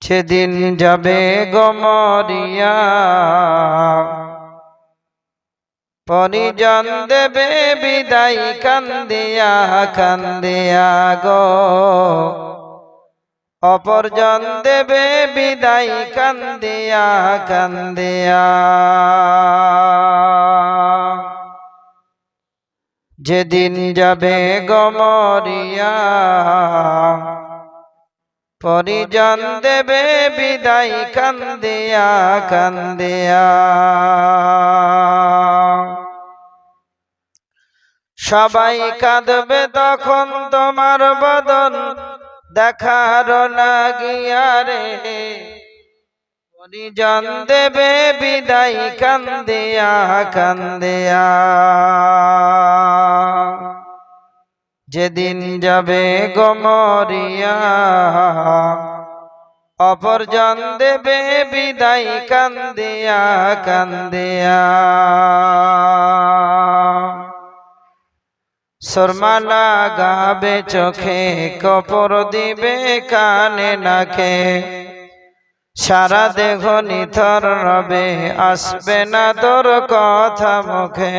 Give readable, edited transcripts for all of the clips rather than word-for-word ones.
সেদিন যাবে গো মরিয়া, পরিজন দেবে বিদায় কান্দিয়া কান্দিয়া গো, অপরজন দেবে বিদায় কান্দিয়া কান্দিয়া। যেদিন যাবে গো মরিয়া, পরিজন দেবে বিদায় কান্দিয়া কান্দিয়া। সবাই কাঁদবে তখন তোমার বদন দেখার লাগিয়া রে, পরিজন দেবে বিদায় কান্দিয়া কান্দিয়া। যেদিন যাবে গো মরিয়া, অপরজন দেবে বিদায় কান্দিয়া কান্দিয়া। সুরমা লাগাবে চোখে, কপর দিবে কানে নাকে, সারা দেহ নিথর রবে, আসবে না তোর কথা মুখে।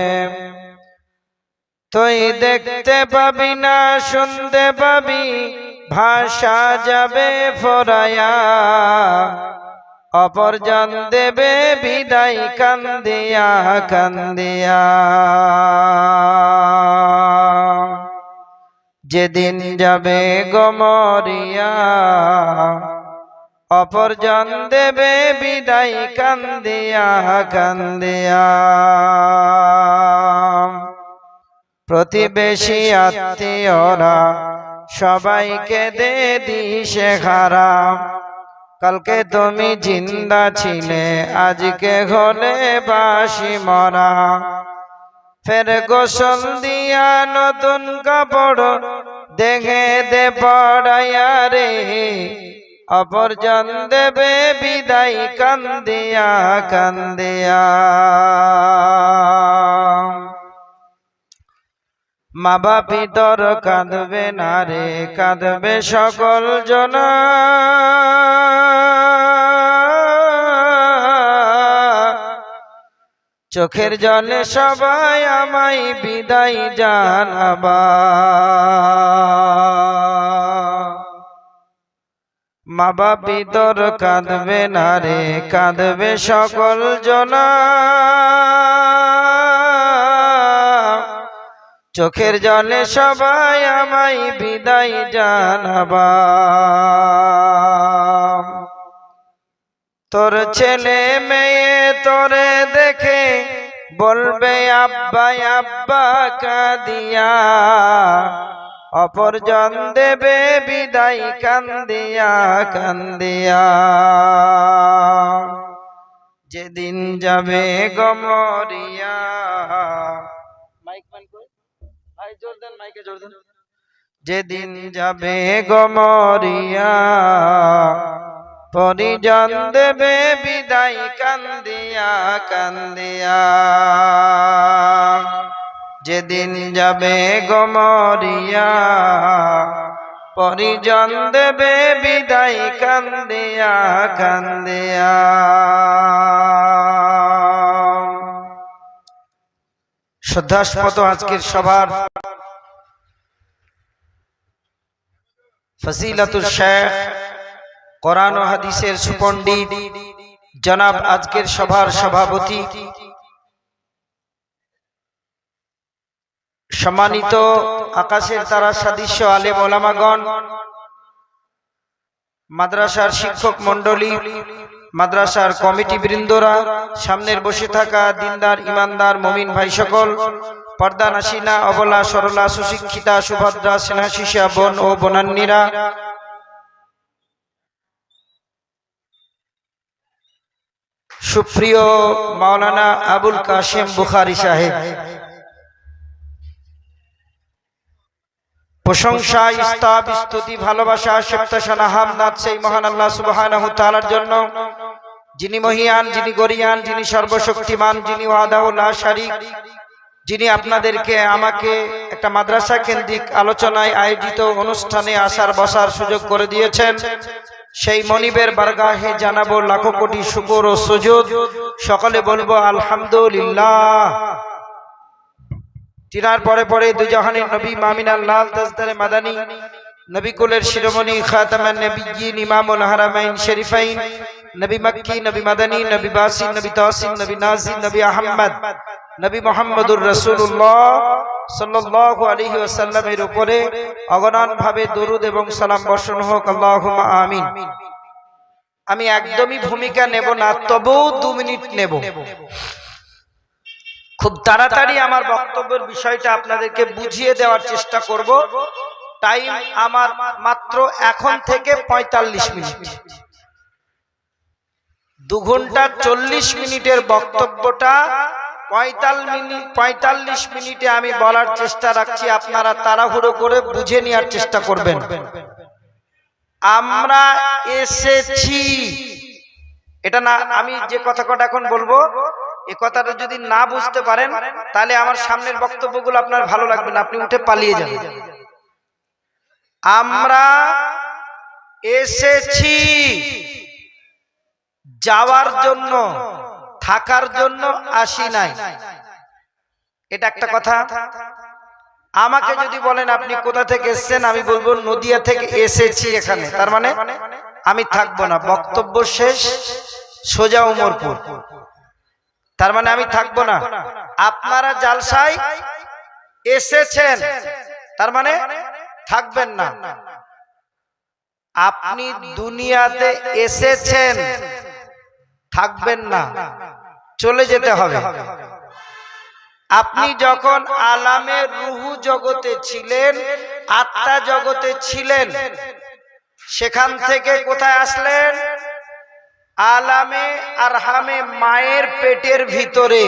তুই দেখতে পাবি না শুনতে পাবি, ভাষা যাবে ফরায়া, অপরজন দেবে বিদায় কান্দিয়া কান্দিয়া। যেদিন যাবে গো মরিয়া, অপরজন দেবে বিদায় কান্দিয়া কান্দিয়া। প্রতিবেশী আত্মীয়রা সবাইকে দে দিশে হারা, কালকে তুমি জিন্দা ছিলে আজকে হলে বাসি মরা। ফের গোসল দিয়া নতুন কাপড় দেখে দে পড়াইয়া রে, অপরজন দেবে বিদায় কান্দিয়া কান্দিয়া। মা বাপি তোর কাঁদবে না রে, কাঁদবে সকল জনা, চোখের জলে সবাই আমায় বিদায় জানাবা। মা বাপি তোর কাঁদবে না রে, কাঁদবে সকল জনা, চোখের জলে সবাই আমায় বিদায় জানাবা। তোর ছেলে মেয়ে তোরে দেখে বলবে আব্বা আব্বা কাঁদিয়া, অপরজন দেবে বিদায় কান্দিয়া কান্দিয়া। যেদিন যাবে গো মরিয়া, যেদিন যাবে গো মরিয়া, পরিজন দেবে বিদায় কান্দিয়া কান্দিয়া। যেদিন যাবে গো মরিয়া, পরিজন দেবে বিদায় কান্দিয়া কান্দিয়া। শ্রদ্ধাস্পদ আজকের সভার ফজিলাতুল শেখ, কোরআন ও হাদিসের সুপণ্ডিত জনাব আজকের সভার সভাপতি, সম্মানিত আকাশের তারা সদৃশ্য আলেম ওলামাগণ, মাদ্রাসার শিক্ষক মণ্ডলী, মাদ্রাসার কমিটি বৃন্দরা, সামনের বসে থাকা দিনদার ইমানদার মুমিন ভাই সকল, পর্দা নাসিনা অবলা সরলা সুশিক্ষিতা সুভদ্রা স্নেহাশিসা বোন ও বোনান্নীরা, সুপ্রিয় মাওলানা আবুল কাশেম বুখারী সাহেব, প্রশংসা ইস্তাব স্তুতি ভালোবাসা সেপ্তাসানা হামদাত সেই মহান আল্লাহ সুবহানাহু ওয়া তাআলার জন্য, যিনি মহিয়ান, যিনি গরিয়ান, যিনি সর্বশক্তিমান, যিনি ওয়াহদাহু লা শারীক, যিনি আপনাদেরকে আমাকে একটা মাদ্রাসা কেন্দ্রিক আলোচনায় আয়োজিত অনুষ্ঠানে আসার বসার সুযোগ করে দিয়েছেন, সেই মনিবের বারগাহে জানাবো লাখো কোটি শুকর ও সুজুদ। সকলে বলবো আলহামদুলিল্লাহ। তিনার পরে পরে দুজাহানের নবী মামিনার লাল তাজদারে মাদানী নবী কুলের শিরোমণি খাতামান নবিয়্যিন ইমামুল হারামাইন শরীফাইন নবী মক্কি নবী মাদানী নবী বাসিন নবী তাসিন নবী নাজিন নবী আহমদ নবী মুহাম্মদুর রাসূলুল্লাহ সাল্লাল্লাহু আলাইহি ওয়াসাল্লামের উপরে অগণন ভাবে দরুদ এবং সালাম বর্ষণ হোক, আল্লাহুম্মা আমিন। আমি একদমই ভূমিকা নেব না, তবুও 2 মিনিট নেব। খুব তাড়াতাড়ি আমার বক্তব্যের বিষয়টা আপনাদেরকে বুঝিয়ে দেওয়ার চেষ্টা করব। টাইম আমার মাত্র এখন থেকে 45 মিনিট। 2 ঘন্টা 40 মিনিটের বক্তব্যটা 45 মিনিটে আমি বলার চেষ্টা রাখছি। আপনারা তাড়াহুড়ো করে বুঝে নেওয়ার চেষ্টা করবেন। আমরা এসেছি, এটা না, আমি যে কথাটা এখন বলবো এই কথাটা যদি না বুঝতে পারেন তাহলে আমার সামনের বক্তব্যগুলো আপনার ভালো লাগবে না, আপনি উঠে পালিয়ে যাবেন। আমরা এসেছি যাওয়ার জন্য, থাকার জন্য আসি নাই। এটা একটা কথা। আমাকে যদি বলেন আপনি কোথা থেকে এসেছেন, আমি বলবো নদিয়া থেকে এসেছি এখানে, তার মানে আমি থাকবো না, বক্তব্য শেষ, সোজা উমরপুর, তার মানে আমি থাকবো না। আপনারা জালসায় এসেছেন, তার মানে থাকবেন না। আপনি দুনিয়াতে এসেছেন, থাকবেন না, চলে যেতে হবে। আপনি যখন আলামে রুহু জগতে ছিলেন, আত্মা জগতে ছিলেন, সেখান থেকে কোথায় আসলেন? আলামে আরহামে, মায়ের পেটের ভিতরে,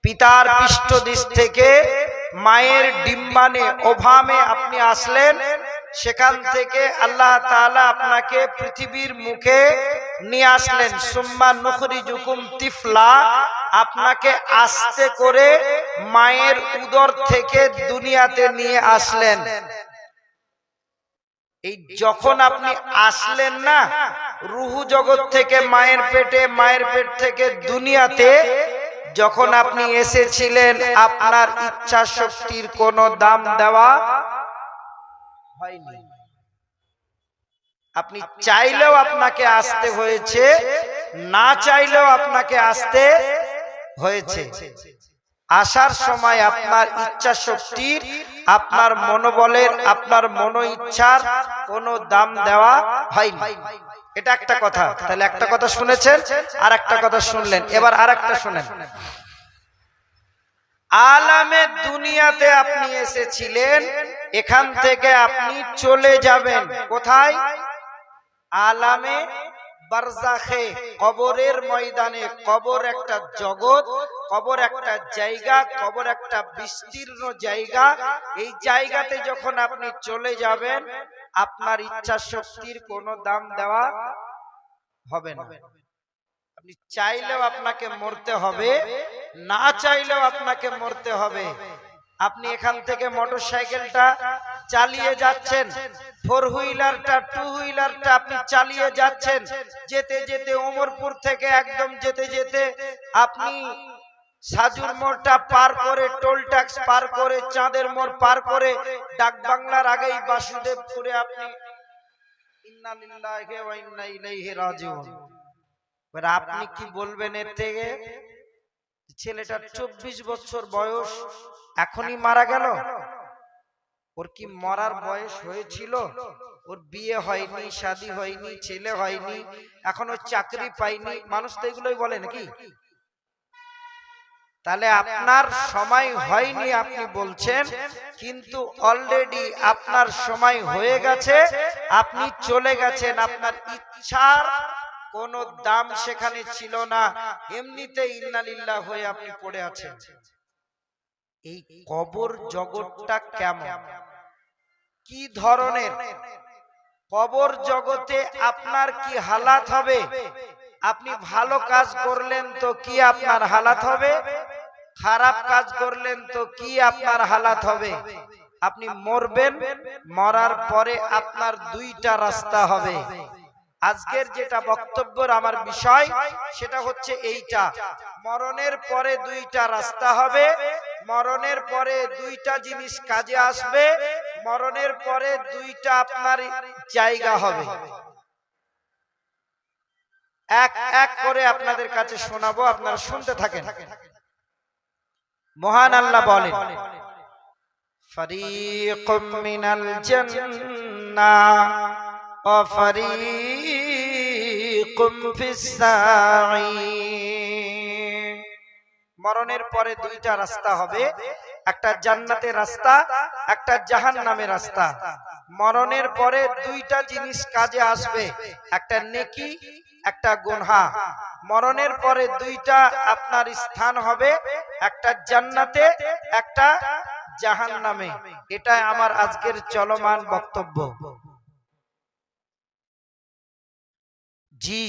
পিতার পৃষ্ঠদেশ থেকে মায়ের ডিম্বাণে, ওভামে আপনি আসলেন। সেখান থেকে আল্লাহ তাআলা আপনাকে পৃথিবীর মুখে নিয়ে আসলেন। সুম্মা নুখরিজুকুম তিফলা, আপনাকে আস্তে করে মায়ের উদর থেকে দুনিয়াতে নিয়ে আসলেন। এই যখন আপনি আসলেন না রুহু জগৎ থেকে মায়ের পেটে, মায়ের পেট থেকে দুনিয়াতে, যখন আপনি এসেছিলেন আপনার ইচ্ছা শক্তির কোনো দাম দেওয়া হয়নি। আপনি চাইলেও আপনাকে আসতে হয়েছে, না চাইলেও আপনাকে আসতে হয়েছে। আসার সময় আপনার ইচ্ছা শক্তির, আপনার মনোবলের, আপনার মনো ইচ্ছার কোনো দাম দেওয়া হয়নি। এটা একটা কথা। তাহলে একটা কথা শুনেছেন, আর একটা কথা শুনলেন, এবার আর একটা শুনেন। আলামে দুনিয়াতে আপনি এসেছিলেন, এখান থেকে আপনি চলে যাবেন কোথায়? আলামে বারজাখে, কবরের ময়দানে। কবর একটা জগৎ, কবর একটা জায়গা, কবর একটা বিস্তীর্ণ জায়গা। এই জায়গাতে যখন আপনি চলে যাবেন, আপনার ইচ্ছা শক্তির কোনো দাম দেওয়া হবে না। আপনি চাইলেও আপনাকে মরতে হবে, না চাইলেও আপনাকে মরতে হবে। আপনি এখান থেকে মোটরসাইকেলটা চালিয়ে যাচ্ছেন, 4 হুইলারটা, 2 হুইলারটা আপনি চালিয়ে যাচ্ছেন, যেতে যেতে ওমরপুর থেকে একদম যেতে যেতে আপনি সাজুর মোড়টা পার করে, টোল ট্যাক্স পার করে, চাঁদের মোড় পার করে, ডাক বাংলার আগেই বাসুদেবপুরে আপনি ইন্না লিল্লাহি ওয়া ইন্না ইলাইহি রাজিউন। আপনি কি বলবেন এর থেকে? ছেলেটার 24 বছর বয়স, এখনই মারা গেল। ওর কি মরার বয়স হয়েছিল? ওর বিয়ে হয়নি, শাদী হয়নি, ছেলে হয়নি, এখনো চাকরি পায়নি। মানুষ তো এগুলোই বলে নাকি? তাহলে আপনার সময় হয়নি আপনি বলছেন, কিন্তু অলরেডি আপনার সময় হয়ে গেছে, আপনি চলে গেছেন। আপনার ইচ্ছার কোনো দাম সেখানে ছিল না, এমনিতে ইন্না লিল্লাহ হয়ে আপনি পড়ে আছেন। এই কবর জগৎটা কেমন, কি ধরনের? কবর জগতে আপনার কি হালাত হবে? আপনি ভালো কাজ করলেন তো কি আপনার হালাত হবে? খারাপ কাজ করলেন তো কি আপনার হালাত হবে? আপনি মরবেন, মরার পরে আপনার 2টা রাস্তা হবে। আজকের যেটা বক্তব্যের আমার বিষয় সেটা হচ্ছে এইটা, মরণের পরে দুইটা রাস্তা হবে, মরণের পরে দুইটা জিনিস কাজে আসবে, মরণের পরে দুইটা আপনার জায়গা হবে। এক এক করে আপনাদের কাছে শোনাবো, আপনারা শুনতে থাকেন। মহান আল্লাহ বলেন, ফারিকুম মিনাল জান্নাহ ওয়া ফারিকুম ফিস সাঈর। মরণের পরে দুইটা রাস্তা হবে, একটা জান্নাতের রাস্তা, একটা জাহান্নামের রাস্তা। মরণের পরে দুইটা জিনিস কাজে আসবে, একটা নেকি, একটা গুনাহ। মরণের পরে দুইটা আপনার স্থান হবে, একটা জান্নাতে, একটা জাহান্নামে। এটা আমার আজকের চলমান বক্তব্য। জি,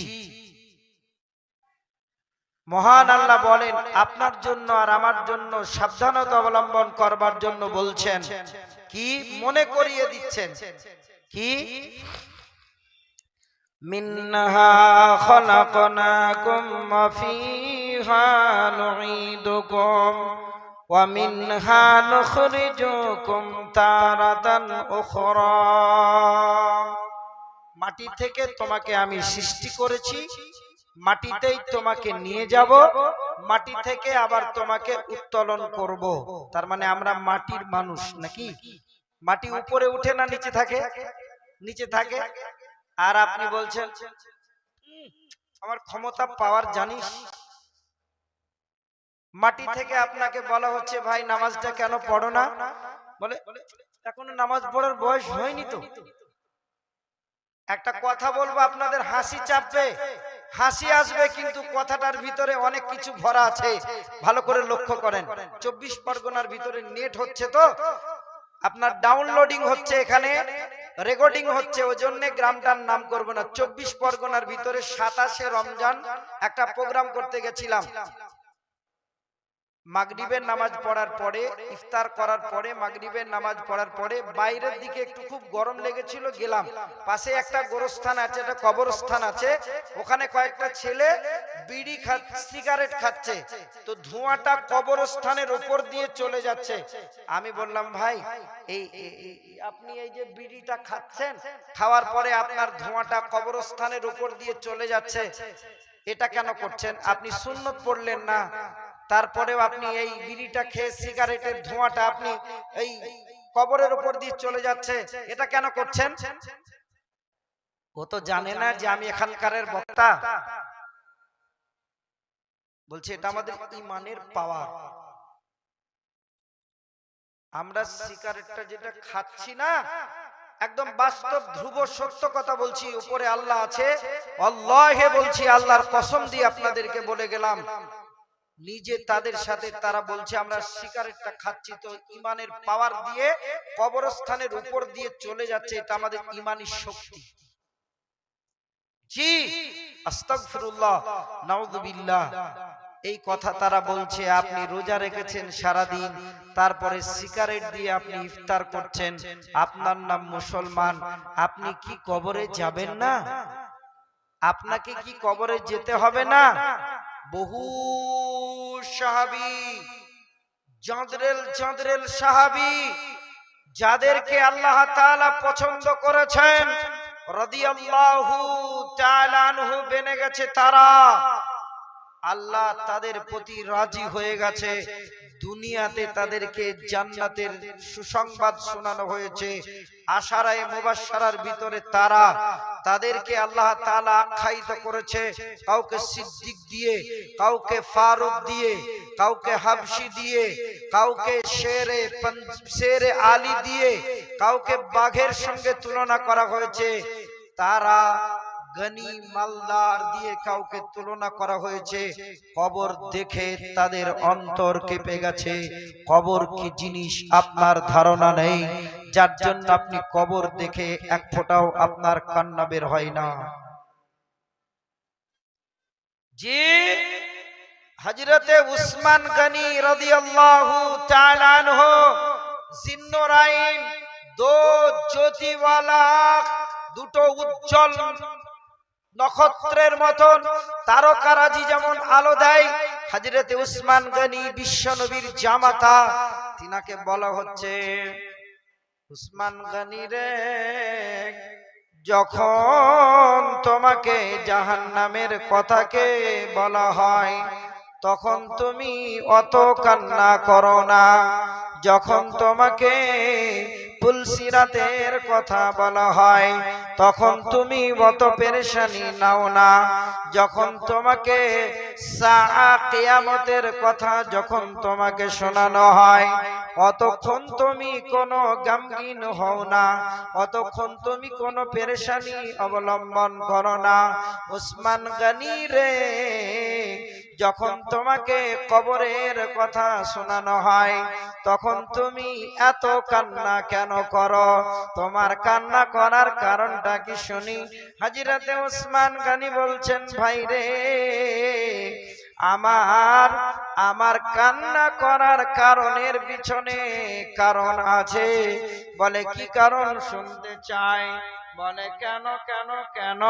মহান আল্লাহ বলেন আপনার জন্য আর আমার জন্য সাবধানতা অবলম্বন করবার জন্য বলছেন, কি মনে করিয়ে দিচ্ছেন, কি মিনহা খলাকনাকুম ওয়া ফিহা নুঈদুকুম ওয়া মিনহা নুখরিজুকুম তারাতান উখরা। মাটি থেকে তোমাকে আমি সৃষ্টি করেছি, মাটিতেই তোমাকে নিয়ে যাব, মাটি থেকে আবার তোমাকে উত্তোলন করব। তার মানে আমরা মাটির মানুষ নাকি? মাটি উপরে উঠে না নিচে থাকে? নিচে থাকে। আর আপনি বলছেন আমার ক্ষমতা পাওয়ার জানিস। মাটি থেকে আপনাকে বলা হচ্ছে ভাই নামাজটা কেন পড়ো না? বলে এখনো নামাজ পড়ার বয়স হয়নি তো। একটা কথা বলবো, আপনাদের হাসি চাপবে, হাসি আসবে, কিন্তু কথাটার ভিতরে অনেক কিছু ভরা আছে। ভালো করে লক্ষ্য করেন। 24 পরগনার ভিতরে নেট হচ্ছে তো, আপনার ডাউনলোডিং হচ্ছে, এখানে রেকর্ডিং হচ্ছে, ওই জন্য গ্রামটার নাম করব না। 24 পরগনার ভিতরে 27শে রমজান একটা প্রোগ্রাম করতে গেছিলাম। মাগরিবের নামাজ পড়ার পরে, ইফতার করার পরে, মাগরিবের নামাজ পড়ার পরে বাইরের দিকে একটু খুব গরম লেগেছিল, গেলাম। পাশে একটা গোরস্থান আছে, একটা কবরস্থান আছে, ওখানে কয়েকটা ছেলে বিড়ি খাচ্ছে, সিগারেট খাচ্ছে, তো ধোঁয়াটা কবরস্থানের উপর দিয়ে চলে যাচ্ছে। আমি বললাম ভাই এই আপনি এই যে বিড়িটা খাচ্ছেন, খাওয়ার পরে আপনার ধোঁয়াটা কবরস্থানের উপর দিয়ে চলে যাচ্ছে, এটা কেন করছেন? আপনি সুন্নত পড়লেন না, তারপরেও আপনি এই বিড়িটা খেয়ে সিগারেটের ধোঁয়াটা আপনি এই কবরের উপর দিয়ে চলে যাচ্ছে, এটা কেন করছেন? ও তো জানে না যে আমি এখানকারের বক্তা। বলছে এটা আমাদের ঈমানের পাওয়ার। আমরা সিগারেটটা যেটা খাচ্ছি না, একদম বাস্তব ধ্রুব সত্য কথা বলছি, উপরে আল্লাহ আছে, আল্লাহে বলছি, আল্লাহর কসম দিয়ে আপনাদেরকে বলে গেলাম, নিজে তাদের সাথে তারা বলছে আমরা সিগারেটটা খাচ্ছি, তো ঈমানের পাওয়ার দিয়ে কবরস্থানের উপর দিয়ে চলে যাচ্ছে, এটা আমাদের ঈমানি শক্তি। জি, আস্তাগফিরুল্লাহ, নাউযুবিল্লাহ। এই কথা তারা বলছে। আপনি রোজা রেখেছেন সারা দিন, তারপরে সিগারেট দিয়ে আপনি ইফতার করছেন, আপনার নাম মুসলমান, আপনি কি কবরে যাবেন না? আপনাকে কি কবরে যেতে হবে না? বহু সাহাবী, জাঁদরেল সাহাবী, যাদেরকে আল্লাহ তাআলা পছন্দ করেছেন, রাদিয়াল্লাহু তাআলা আনহু বেনে গেছে, তারা আল্লাহ তাদের প্রতি রাজি হয়ে গেছে। দুনিয়াতে তাদেরকে জান্নাতের সুসংবাদ শোনানো হয়েছে। আশারায়ে মুবাশশারার ভিতরে তাদেরকে আল্লাহ তাআলা আখ্যায়িত করেছে, কাউকে সিদ্দিক দিয়ে, কাউকে ফারুক দিয়ে, কাউকে হাবশি দিয়ে, কাউকে শেরে আলী দিয়ে, কাউকে বাঘের সঙ্গে তুলনা করা হয়েছে, তারা গনি মালদার দিয়ে কাউকে তুলনা করা হয়েছে। কবর দেখে তাদের অন্তর কেঁপে গেছে। কবর কি জিনিস আপনার ধারণা নেই, যার জন্য আপনি কবর দেখে এক ফোঁটাও আপনার কান্না বের হয় না। জি, হযরতে উসমান গনি রাদিয়াল্লাহু তাআলা আনহু, জিন্নুরাইন, দো জ্যোতিওয়ালা, দুটো উজ্জ্বল নক্ষত্রের মতন তারকারাজি যেমন আলো দেয়, হযরতে উসমান গনি বিশ্ব নবীর জামাতা, তিনাকে বলা হচ্ছে উসমান গনি রে, যখন তোমাকে জাহান্নামের কথাকে বলা হয় তখন তুমি অত কান্না করো না, যখন তোমাকে পুলসিরাতের কথা বলা হয় তখন তুমি অত পেরেশানি নাও না, যখন তোমাকে সাআ কিয়ামতের কথা যখন তোমাকে শোনানো হয় অতক্ষণ তুমি কোনো গমগীন হও না, অতক্ষণ তুমি কোনো পেরেশানি অবলম্বন করো না। উসমান গনি রে, যখন তোমাকে কবরের কথা শোনানো হয় তখন তুমি এত কান্না কেন করো? তোমার কান্না করার কারণটা কি শুনি। হযরতে উসমান গনি বলছেন, ভাই রে, আমার কান্না করার কারণের পিছনে কারণ আছে। বলে কি কারণ শুনতে চাই? বলে কেন কেন কেন?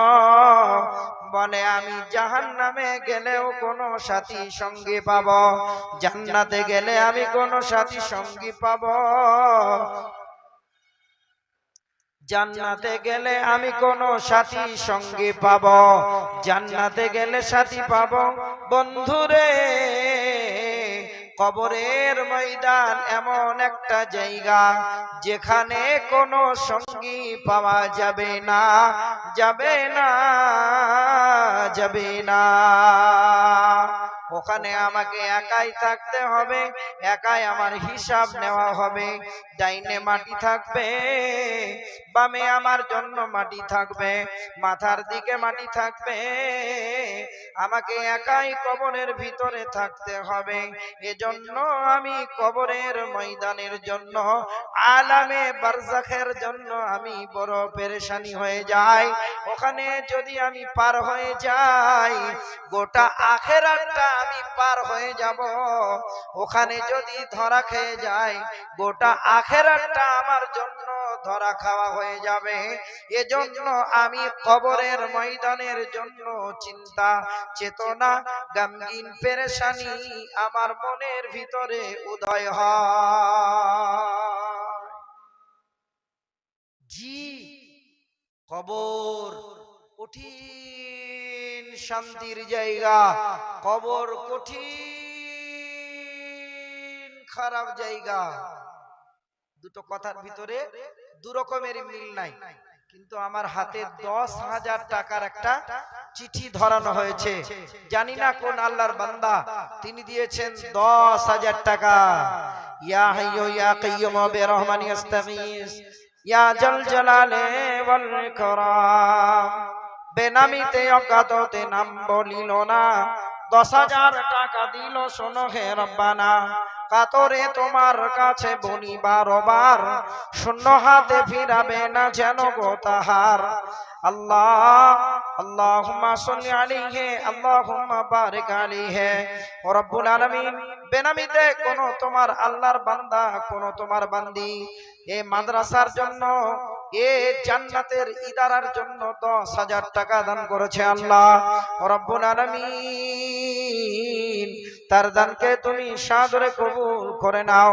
বলে আমি জাহান্নামে গেলেও কোনো সাথী সঙ্গী পাবো, জান্নাতে গেলে আমি কোনো সাথী সঙ্গী পাবো, জান্নাতে গেলে আমি কোনো সাথী সঙ্গী পাবো, জান্নাতে গেলে সাথী পাবো। বন্ধুরে, কবরের ময়দান এমন একটা জায়গা যেখানে কোনো সঙ্গী পাওয়া যাবে না, যাবে না, যাবে না। ওখানে আমাকে একাই থাকতে হবে, একাই আমার হিসাব নেওয়া হবে। ডাইনে মাটি থাকবে, বামে আমার জন্য মাটি থাকবে, মাথার দিকে মাটি থাকবে, আমাকে একাই কবরের ভিতরে থাকতে হবে। এজন্য আমি কবরের ময়দানের জন্য, আলামে বারজাখের জন্য আমি বড় পেরেশানি হয়ে যাই। ওখানে যদি আমি পার হয়ে যাই গোটা আখিরাতটা আমি পার হয়ে যাব, ওখানে যদি ধরা খেয়ে যাই গোটা আখিরাতটা আমার জন্য ধরা খাওয়া হয়ে যাবে। এজন্য আমি কবরের ময়দানের জন্য চিন্তা চেতনা গমগীন পেরেশানি আমার মনের ভিতরে উদয় হয়। জি, কবর কঠিন শান্তির জায়গা, কবর কঠিন খারাপ জায়গা। দুটো কথার ভিতরে দু রকমের মিল নাই, কিন্তু আমার হাতে 10,000 টাকার একটা চিঠি ধরানো হয়েছে। জানি না কোন আল্লাহর বান্দা, তিনি দিয়েছেন 10,000 টাকা। ইয়া হাইয়্যু ইয়া কাইয়্যুম বিরহমানি আস্তাগীস ইয়া জাল জালালি ওয়াল ইকরাম। বেনামিতে অকাততে নাম বলিল না, 10,000 টাকা দিল, শোনো হে রব্বানা। কাতরে তোমার কাছে বলি বারবার, শূন্য হাতে ফিরাবে না যেন গো তাহার। আল্লাহ আল্লাহুম্মা সাল্লি আলাইহি আল্লাহুম্মা বারিক আলাইহি। ও রব্বুল আলামিন, বেনামিতে কোন তোমার আল্লাহর বান্দা, কোন তোমার বান্দি এই মাদ্রাসার জন্য, এ জান্নাতের ইদারার জন্য 10,000 টাকা দান করেছে। আল্লাহ রব্বুল আলামিন, তার দানকে তুমি সাদরে কবুল করে নাও।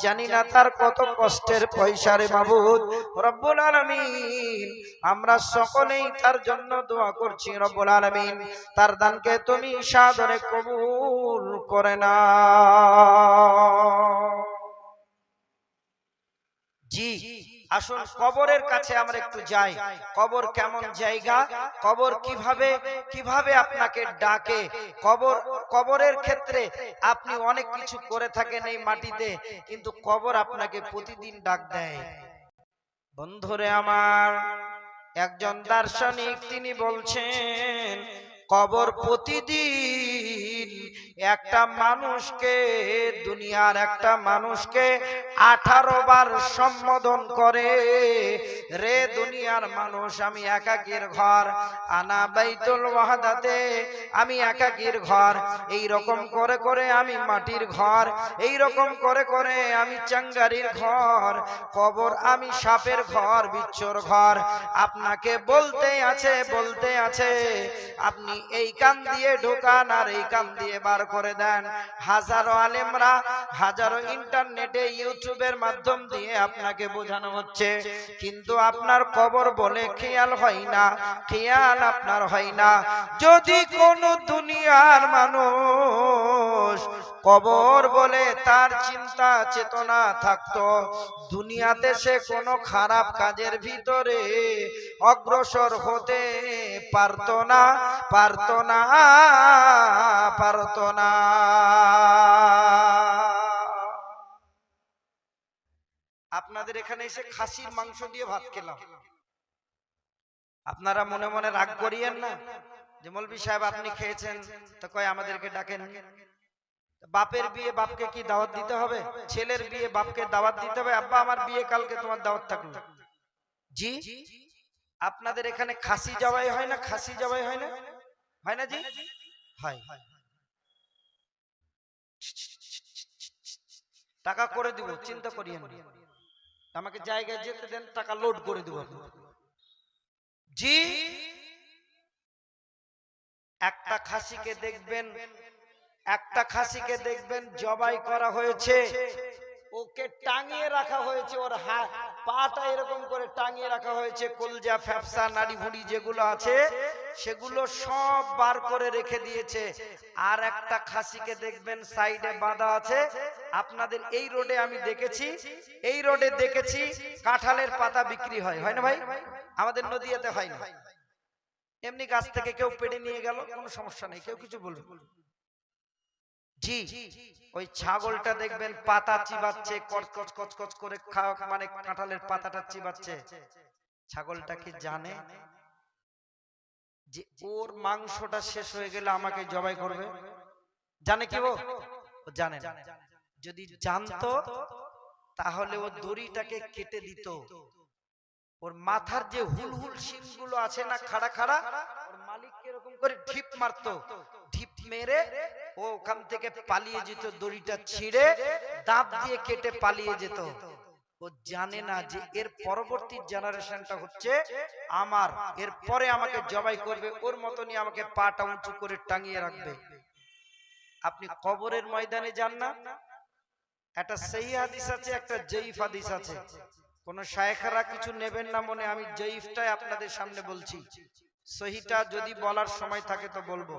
জানি না তার কত কষ্টের পয়সা রে মাবুদ রব্বুল আলামিন। আমরা সকলেই তার জন্য দোয়া করছি রব্বুল আলামিন, তার দানকে তুমি সাদরে কবুল করে নাও। জি, আসুন কবরের কাছে আমরা একটু যাই। কবর কেমন জায়গা, কবর কিভাবে আপনাকে ডাকে। কবরের ক্ষেত্রে আপনি অনেক কিছু করে থাকেন এই মাটিতে, কিন্তু কবর আপনাকে প্রতিদিন ডাক দেয়। বন্ধুরে আমার, একজন দার্শনিক তিনি বলছেন কবর প্রতিদিন একটা মানুষকে, দুনিয়ার একটা মানুষকে 18 বার সম্বোধন করে, রে দুনিয়ার মানুষ আমি একাকীর ঘর, আনা বাইতুল ওয়াহদাতে, আমি একাকীর ঘর, এই রকম করে করে আমি মাটির ঘর, এই রকম করে করে আমি চাঙ্গারির ঘর, কবর আমি সাপের ঘর, বিচ্ছুর ঘর। আপনাকে বলতে আছে, আপনি এই কান দিয়ে ঢোকান আর এই কান দিয়ে বার করে দেন। হাজারো আলেমরা, হাজারো ইন্টারনেটে ইউটিউবের মাধ্যম দিয়ে আপনাকে বোঝানো হচ্ছে, কিন্তু আপনার কবর বলে খেয়াল হয় না, খেয়াল আপনার হয় না। যদি কোন দুনিয়ার মানুষ কবর বলে তার চিন্তা চেতনা থাকতো, দুনিয়াতে সে কোনো খারাপ কাজের ভিতরে অগ্রসর হতে পারতো না, পারতো না, পারতো না। আপনাদের এখানে এসে খাসির মাংস দিয়ে ভাত খেলাম, আপনারা মনে মনে রাগ করিয়েন না যে মৌলভী সাহেব আপনি খেয়েছেন, তো কয় আমাদেরকে ডাকেন। বাপের বিয়ে বাপকে কি দাওয়াত দিতে হবে? ছেলের বিয়ে বাপকে দাওয়াত দিতে হবে? আব্বা আমার বিয়ে কালকে, তোমার দাওয়াত থাকলো। জি, আপনাদের এখানে খাসি জবাই হয় না? খাসি জবাই হয় না? হয় না জি? হয়। টাকা করে দিব, চিন্তা করিয়েন না, আমাকে জায়গায় যেতে দেন, টাকা লোড করে দেব। জি, একটা খাসিকে দেখবেন, একটা খাসিকে দেখবেন জবাই করা হয়েছে, ওকে টাঙিয়ে রাখা হয়েছে, ওর পাটা এরকম করে টাঙিয়ে রাখা হয়েছে, কলজা ফ্যাপসা নাড়ি ভুড়ি যেগুলো আছে সেগুলো সব বার করে রেখে দিয়েছে। আর একটা খাসিকে দেখবেন সাইডে বাঁধা আছে। আপনাদের এই রোডে আমি দেখেছি, এই রোডে দেখেছি কাঁঠালের পাতা বিক্রি হয়, হয় না ভাই? আমাদের নদীয়াতে হয় না, এমনি গাছ থেকে কেউ পেড়ে নিয়ে গেল, কোনো সমস্যা নেই, কেউ কিছু বলবে। জি, ওই ছাগলটা দেখবেন পাতা চিবাচ্ছে, কচকচ কচকচ করে মানে কাঁঠালের পাতাটা চিবাচ্ছে। ছাগলটা কি জানে যে ওর মাংসটা শেষ হয়ে গেলে আমাকে জবাই করবে? জানে কি ও? জানে না। যদি জানতো তাহলে ও দড়িটাকে কেটে দিত, ওর মাথার যে হুলহুল শিংগুলো আছে না খাড়া খাড়া, ওর মালিককে এরকম করে ঢিপ মারতো, ঢিপ মেরে ও ওখান থেকে পালিয়ে যেত, দড়িটা ছিঁড়ে দাঁত দিয়ে কেটে পালিয়ে যেত। ও জানে না যে এর পরবর্তী জেনারেশনটা হচ্ছে আমার, এর পরে আমাকে জবাই করবে, ওর মতনই আমাকে পাটা উঁচু করে টাঙিয়ে রাখবে। আপনি কবরের ময়দানে যান না, একটা সহি হাদিস আছে, একটা জয়ীফ হাদিস আছে। কোন শায়েখরা কিছু নেবেন না মনে, আমি জয়ীফটাই আপনাদের সামনে বলছি, সহিটা যদি বলার সময় থাকে তো বলবো।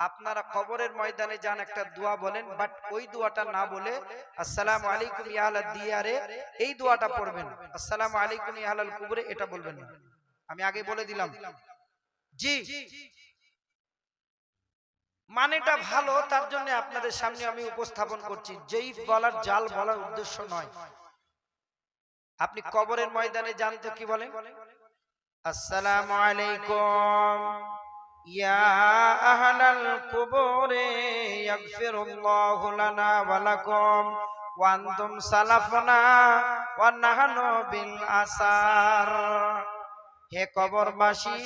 আপনারা কবরের ময়দানে যান, একটা দোয়া বলেন, বাট ওই দোয়াটা না বলে আসসালামু আলাইকুম ইয়া আহলাদ দিয়ারে এই দোয়াটা পড়বেন, আসসালামু আলাইকুম ইয়া আহলাল কুবরে এটা বলবেন না। আমি আগে বলে দিলাম। জি, মানেটা ভালো, তার জন্য আপনাদের সামনে আমি উপস্থাপন করছি। জয়ীফ বলার, জাল বলার উদ্দেশ্য নয়। আপনি কবরের ময়দানে যান তো কি বলেন? আসসালামু আলাইকুম ইয়া আহলাল কুবুরে ইয়াগফিরুল্লাহু লানা ওয়া লাকুম ওয়া আনতুম সালাফুনা ওয়া নাহনু বিল আসার। হে কবরবাসী,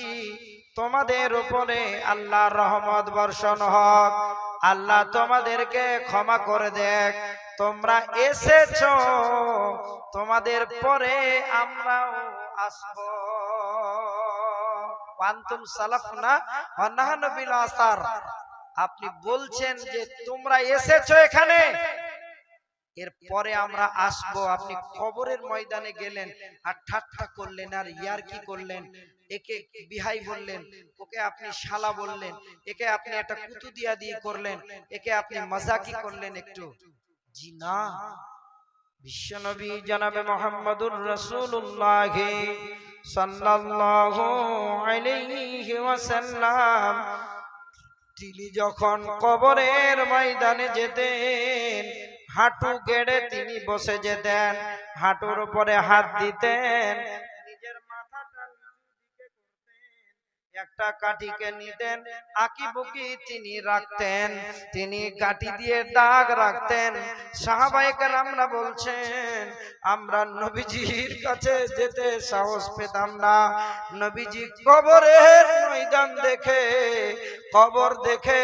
তোমাদের উপরে আল্লাহর রহমত বর্ষণ হোক, আল্লাহ তোমাদেরকে ক্ষমা করে দেখ, তোমরা এসেছো, তোমাদের পরে আমরাও আসবো। ওয়ান্তুম সালাফুনা ওয়া নাহনু বিল আসার। আপনি বলছেন যে তোমরা এসেছো এখানে, এরপরে আমরা আসবো। আপনি কবরের ময়দানে গেলেন আর ঠাট্টা করলেন আর ইয়ারকি করলেন, একে বিহাই বললেন, ওকে আপনি শালা বললেন, একে আপনি একটা কুতুদিয়া দিয়ে করলেন, একে আপনি মজাকি করলেন একটু। জি না, বিশ্বনবী জনাবে মুহাম্মদুর রাসূলুল্লাহ সাল্লাল্লাহু আলাইহি ওয়াসাল্লাম তিনি যখন কবরের ময়দানে যেতেন, হাঁটু গেড়ে তিনি বসে যেতেন, হাঁটুর উপরে হাত দিতেন, নিজের মাথাটা নিচের দিকে করতেন একটা কাঠিকে নিতেন, আঁকিবুকি তিনি রাখতেন, তিনি কাঠি দিয়ে দাগ রাখতেন। সাহাবায়ে কেরামরা বলছেন আমরা নবীজির কাছে যেতে সাহস পেতাম না। নবীজি কবরের ময়দান দেখে, কবর দেখে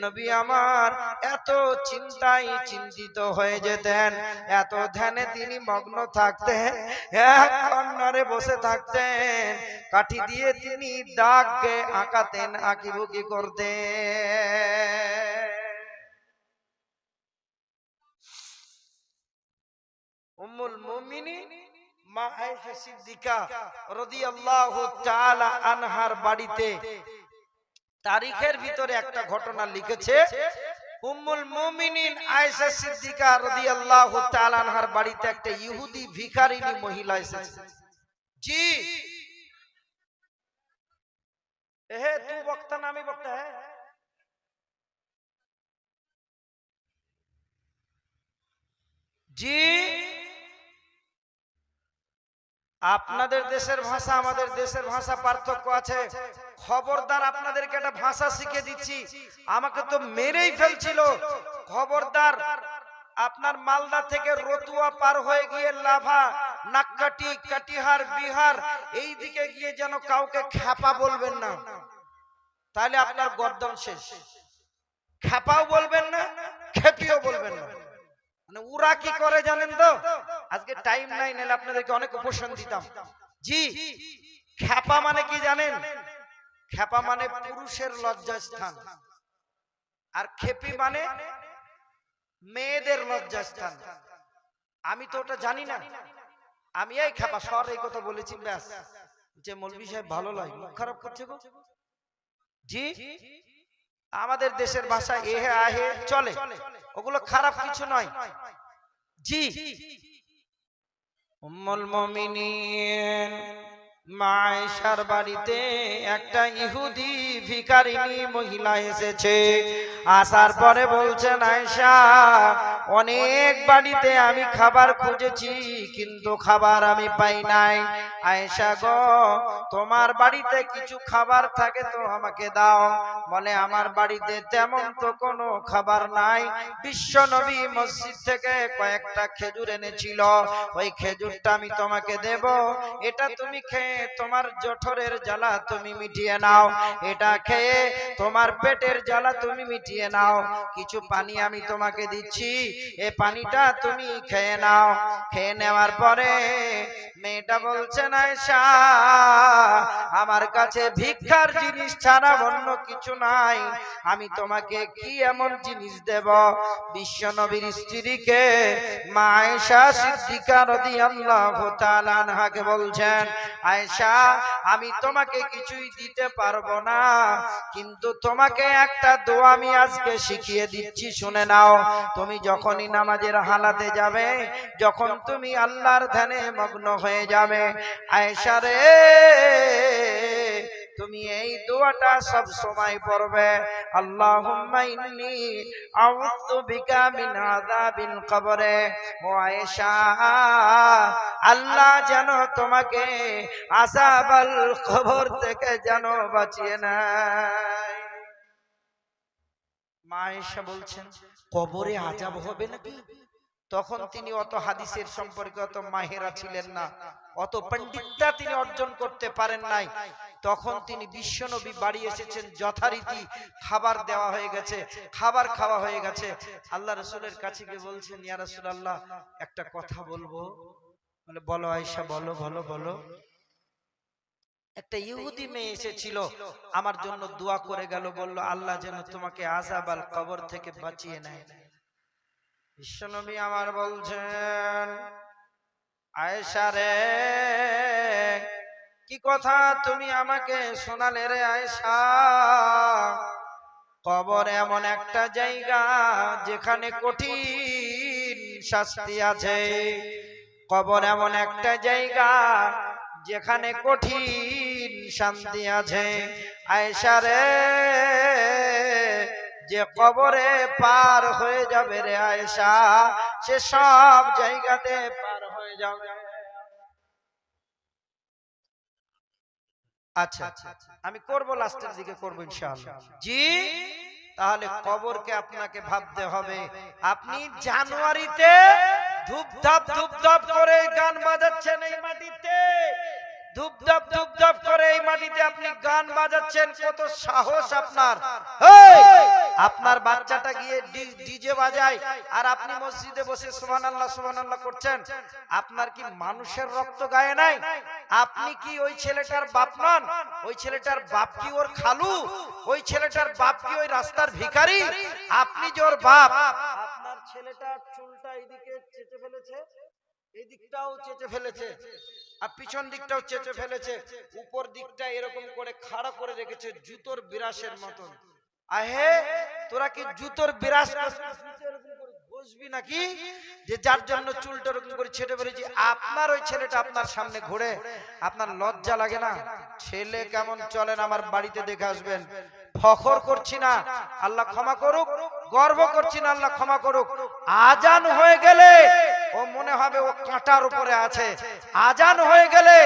নবী আমার এত চিন্তায় চিন্তিত হয়ে যেতেন, এত ধ্যানে তিনি মগ্ন থাকতেন, এক কর্নারে বসে থাকতেন, কাঠি দিয়ে তিনি দাগকে আঁকাতেন, আঁকিবুকি করতেন। উম্মুল মুমিনিন মা আয়েশা সিদ্দিকা রাদিয়াল্লাহু তাআলা আনহার বাড়িতে তারিখের ভিতরে একটা ঘটনা লিখেছে। উম্মুল মুমিনিন আয়েশা সিদ্দিকা রাদিয়াল্লাহু তাআলা আনহার বাড়িতে একটা ইহুদি ভিখারিনী মহিলা এসেছে। জি এহে তু বক্তা না আমি বক্তা হ্যাঁ জি। আপনাদের দেশের ভাষা আমাদের দেশের ভাষা পার্থক্য আছে। খবরদার, আপনাদেরকে একটা ভাষা শিখে দিচ্ছি, আমাকে তো মেরেই ফেলছিল। খবরদার, আপনার মালদা থেকে রতুয়া পার হয়ে গিয়ে লাভা, নাককাটি, কাটিহার, বিহার এই দিকে গিয়ে যেন কাউকে খ্যাপা বলবেন না, তাহলে আপনার গর্দন শেষ। খ্যাপাও বলবেন না, খেপিও বলবেন না। মানে ওরা কি করে জানেন তো? আজকে টাইম নাই, নাহলে আপনাদেরকে অনেক উপশম দিতাম। জি, খ্যাপা মানে কি জানেন? খ্যাপা মানে পুরুষের লজ্জাস্থান, আর খেপি মানে মেয়েদের লজ্জাস্থান। আমি তো ওটা জানি না, আমি এই খ্যাপা সর এই কথা বলেছি ব্যাস। যে মৌলভী সাহেব ভালো লাগে, মুখ খারাপ করছে গো। জি, আমাদের দেশের ভাষা এহে আহে চলে, ওগুলো খারাপ কিছু নয়। জি, উম্মুল মুমিনিন মা আয়েশার বাড়িতে একটা ইহুদি ভিখারিনী মহিলা এসেছে। আসার পরে বলছেন আয়েশা, অনেক বাড়িতে আমি খাবার খুঁজেছি কিন্তু খাবার আমি পাই নাই। আয়েশা গো, তোমার বাড়িতে কিছু খাবার থাকে তো আমাকে দাও। বলে আমার বাড়িতে তেমন তো কোনো খাবার নাই। বিশ্ব নবী মসজিদ থেকে কয়েকটা খেজুর এনেছিল, ওই খেজুরটা আমি তোমাকে দেব, এটা তুমি খেয়ে তোমার জঠরের জ্বালা তুমি মিটিয়ে নাও, এটা খেয়ে তোমার পেটের জ্বালা তুমি মিটিয়ে নাও। কিছু পানি আমি তোমাকে দিচ্ছি, এই পানিটা তুমি খেয়ে নাও। খেয়ে নেওয়ার পরে মেয়েটা বলছেন আয়েশা, আমার কাছে ভিক্ষার জিনিস ছাড়া অন্য কিছু নাই, আমি তোমাকে কি এমন জিনিস দেব? বিশ্ব নবীর স্ত্রীকে মা আয়েশা সিদ্দিকা রাদিয়াল্লাহু তাআলা আনহাকে বলছেন, আয়েশা আমি তোমাকে কিছুই দিতে পারবো না, কিন্তু তোমাকে একটা দোয়া আমি আজকে শিখিয়ে দিচ্ছি, শুনে নাও। তুমি যখনই নামাজের হালাতে যাবে, যখন তুমি আল্লাহর ধ্যানে মগ্ন হয়ে যাবে, আয়েশা রে তুমি এই দোয়াটা সব সময় পড়বে, আল্লাহুম্মা ইন্নী আউযু বিকা মিন আযাবিল কবরে। ও আয়েশা, আল্লাহ যেন তোমাকে আযাবাল কবর থেকে যেন বাঁচিয়ে নেয়। মা আয়েশা বলছেন, কবরে আযাব হবে নাকি? তখন তিনি অত হাদিসের সম্পর্কে অত মাহেরা ছিলেন না, অত পণ্ডিতটা তিনি অর্জন করতে পারেন নাই। তখন তিনি বিশ্বনবী বাড়ি এসেছেন, যথারীতি খাবার দেওয়া হয়ে গেছে, খাবার খাওয়া হয়ে গেছে। আল্লাহ রাসূলের কাছে গিয়ে বলছেন, ইয়া রাসূলুল্লাহ একটা কথা বলবো। বলে বলো আয়েশা, বলো বলো বলো। একটা ইহুদি মেয়ে এসেছিল, আমার জন্য দোয়া করে গেল, বলল আল্লাহ যেন তোমাকে আযাব আল কবর থেকে বাঁচিয়ে নেয়। বিশ্বনবী আমার বলছেন, আয়েশা রে কি কথা তুমি আমাকে শোনালে রে আয়েশা? কবর এমন একটা জায়গা যেখানে কঠিন শাস্তি আছে। কবর এমন একটা জায়গা যেখানে কঠিন শান্তি আছে। আয়েশা রে, যে কবরে পার হয়ে যাবে রে আয়েশা, সে সব জায়গাতে পার হয়ে যাবে। আচ্ছা আমি করব, লাস্টের দিকে করব ইনশাআল্লাহ। জি, তাহলে কবরকে আপনাকে ভাবতে হবে। আপনি জানুয়ারিতে ধূপধাপ করে গান বাজাচ্ছেন এই মাটিতে, ধূপধাপ করে এই মাটিতে আপনি গান বাজাচ্ছেন, কত সাহস আপনার! আপনার বাচ্চাটা গিয়ে ডিজে বাজায় আর আপনি মসজিদে বসে সুবহানাল্লাহ সুবহানাল্লাহ করছেন। আপনার কি মানুষের রক্ত গায়ে নাই? আপনি কি ওই ছেলেটার বাপ নন? ওই ছেলেটার বাপ কি ওর খালু? ওই ছেলেটার বাপ কি ওই রাস্তার ভিখারি? আপনি যে ওর বাপ। আপনার ছেলেটার চুলটা এইদিকে চেঁচে ফেলেছে, এই দিকটাও চেঁচে ফেলেছে, আর পিছন দিকটাও চেঁচে ফেলেছে, উপর দিকটা এরকম করে খাড়া করে রেখেছে জুতোর বিরাসের মতন। আহে, তোরা কি জুতোর বিরাস বসবি নাকি, যে যার জন্য চুলটা এরকম করে ছেটে ফেলেছি? আপনার ওই ছেলেটা আপনার সামনে ঘুরে, আপনার লজ্জা লাগে না? ছেলে কেমন চলেন আমার বাড়িতে দেখে আসবেন। ফখর করছি না, আল্লাহ ক্ষমা করুক। গর্ব করছি না, আল্লাহ ক্ষমা করুক। আজান হয়ে গেলে ও মনে হবে ও কাঁটার উপরে আছে, আজান হয়ে গেলে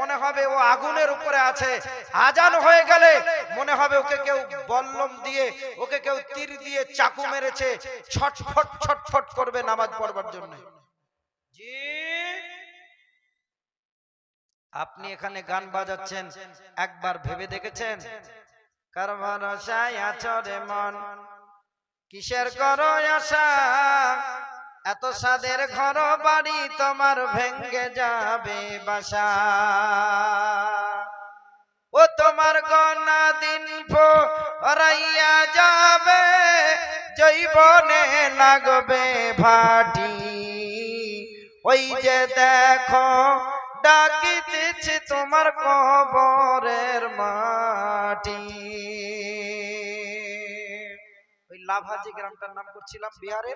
মনে হবে ও আগুনের উপরে আছে, আজান হয়ে গেলে মনে হবে ওকে কেউ বল্লম দিয়ে, ওকে কেউ তীর দিয়ে চাকু মেরেছে, ছটফট ছটফট করবে নামাজ পড়বার জন্য। জি, আপনি এখানে গান বাজাচ্ছেন, একবার ভেবে দেখেছেন? কার ভরসায় আছো রে মন, কিসের করো আশা? এত সাদের ঘর বাড়ি তোমার ভেঙ্গে যাবে বাসা। ও তোমার গনা দিন ফুরাইয়া যাবে, জৈবনে লাগবে ভাটি। ওই যে দেখো ডাকিতেছে তোমার কবরের মাটি। ওই লাভাজি গ্রামটার নাম করছিলাম বিহারে,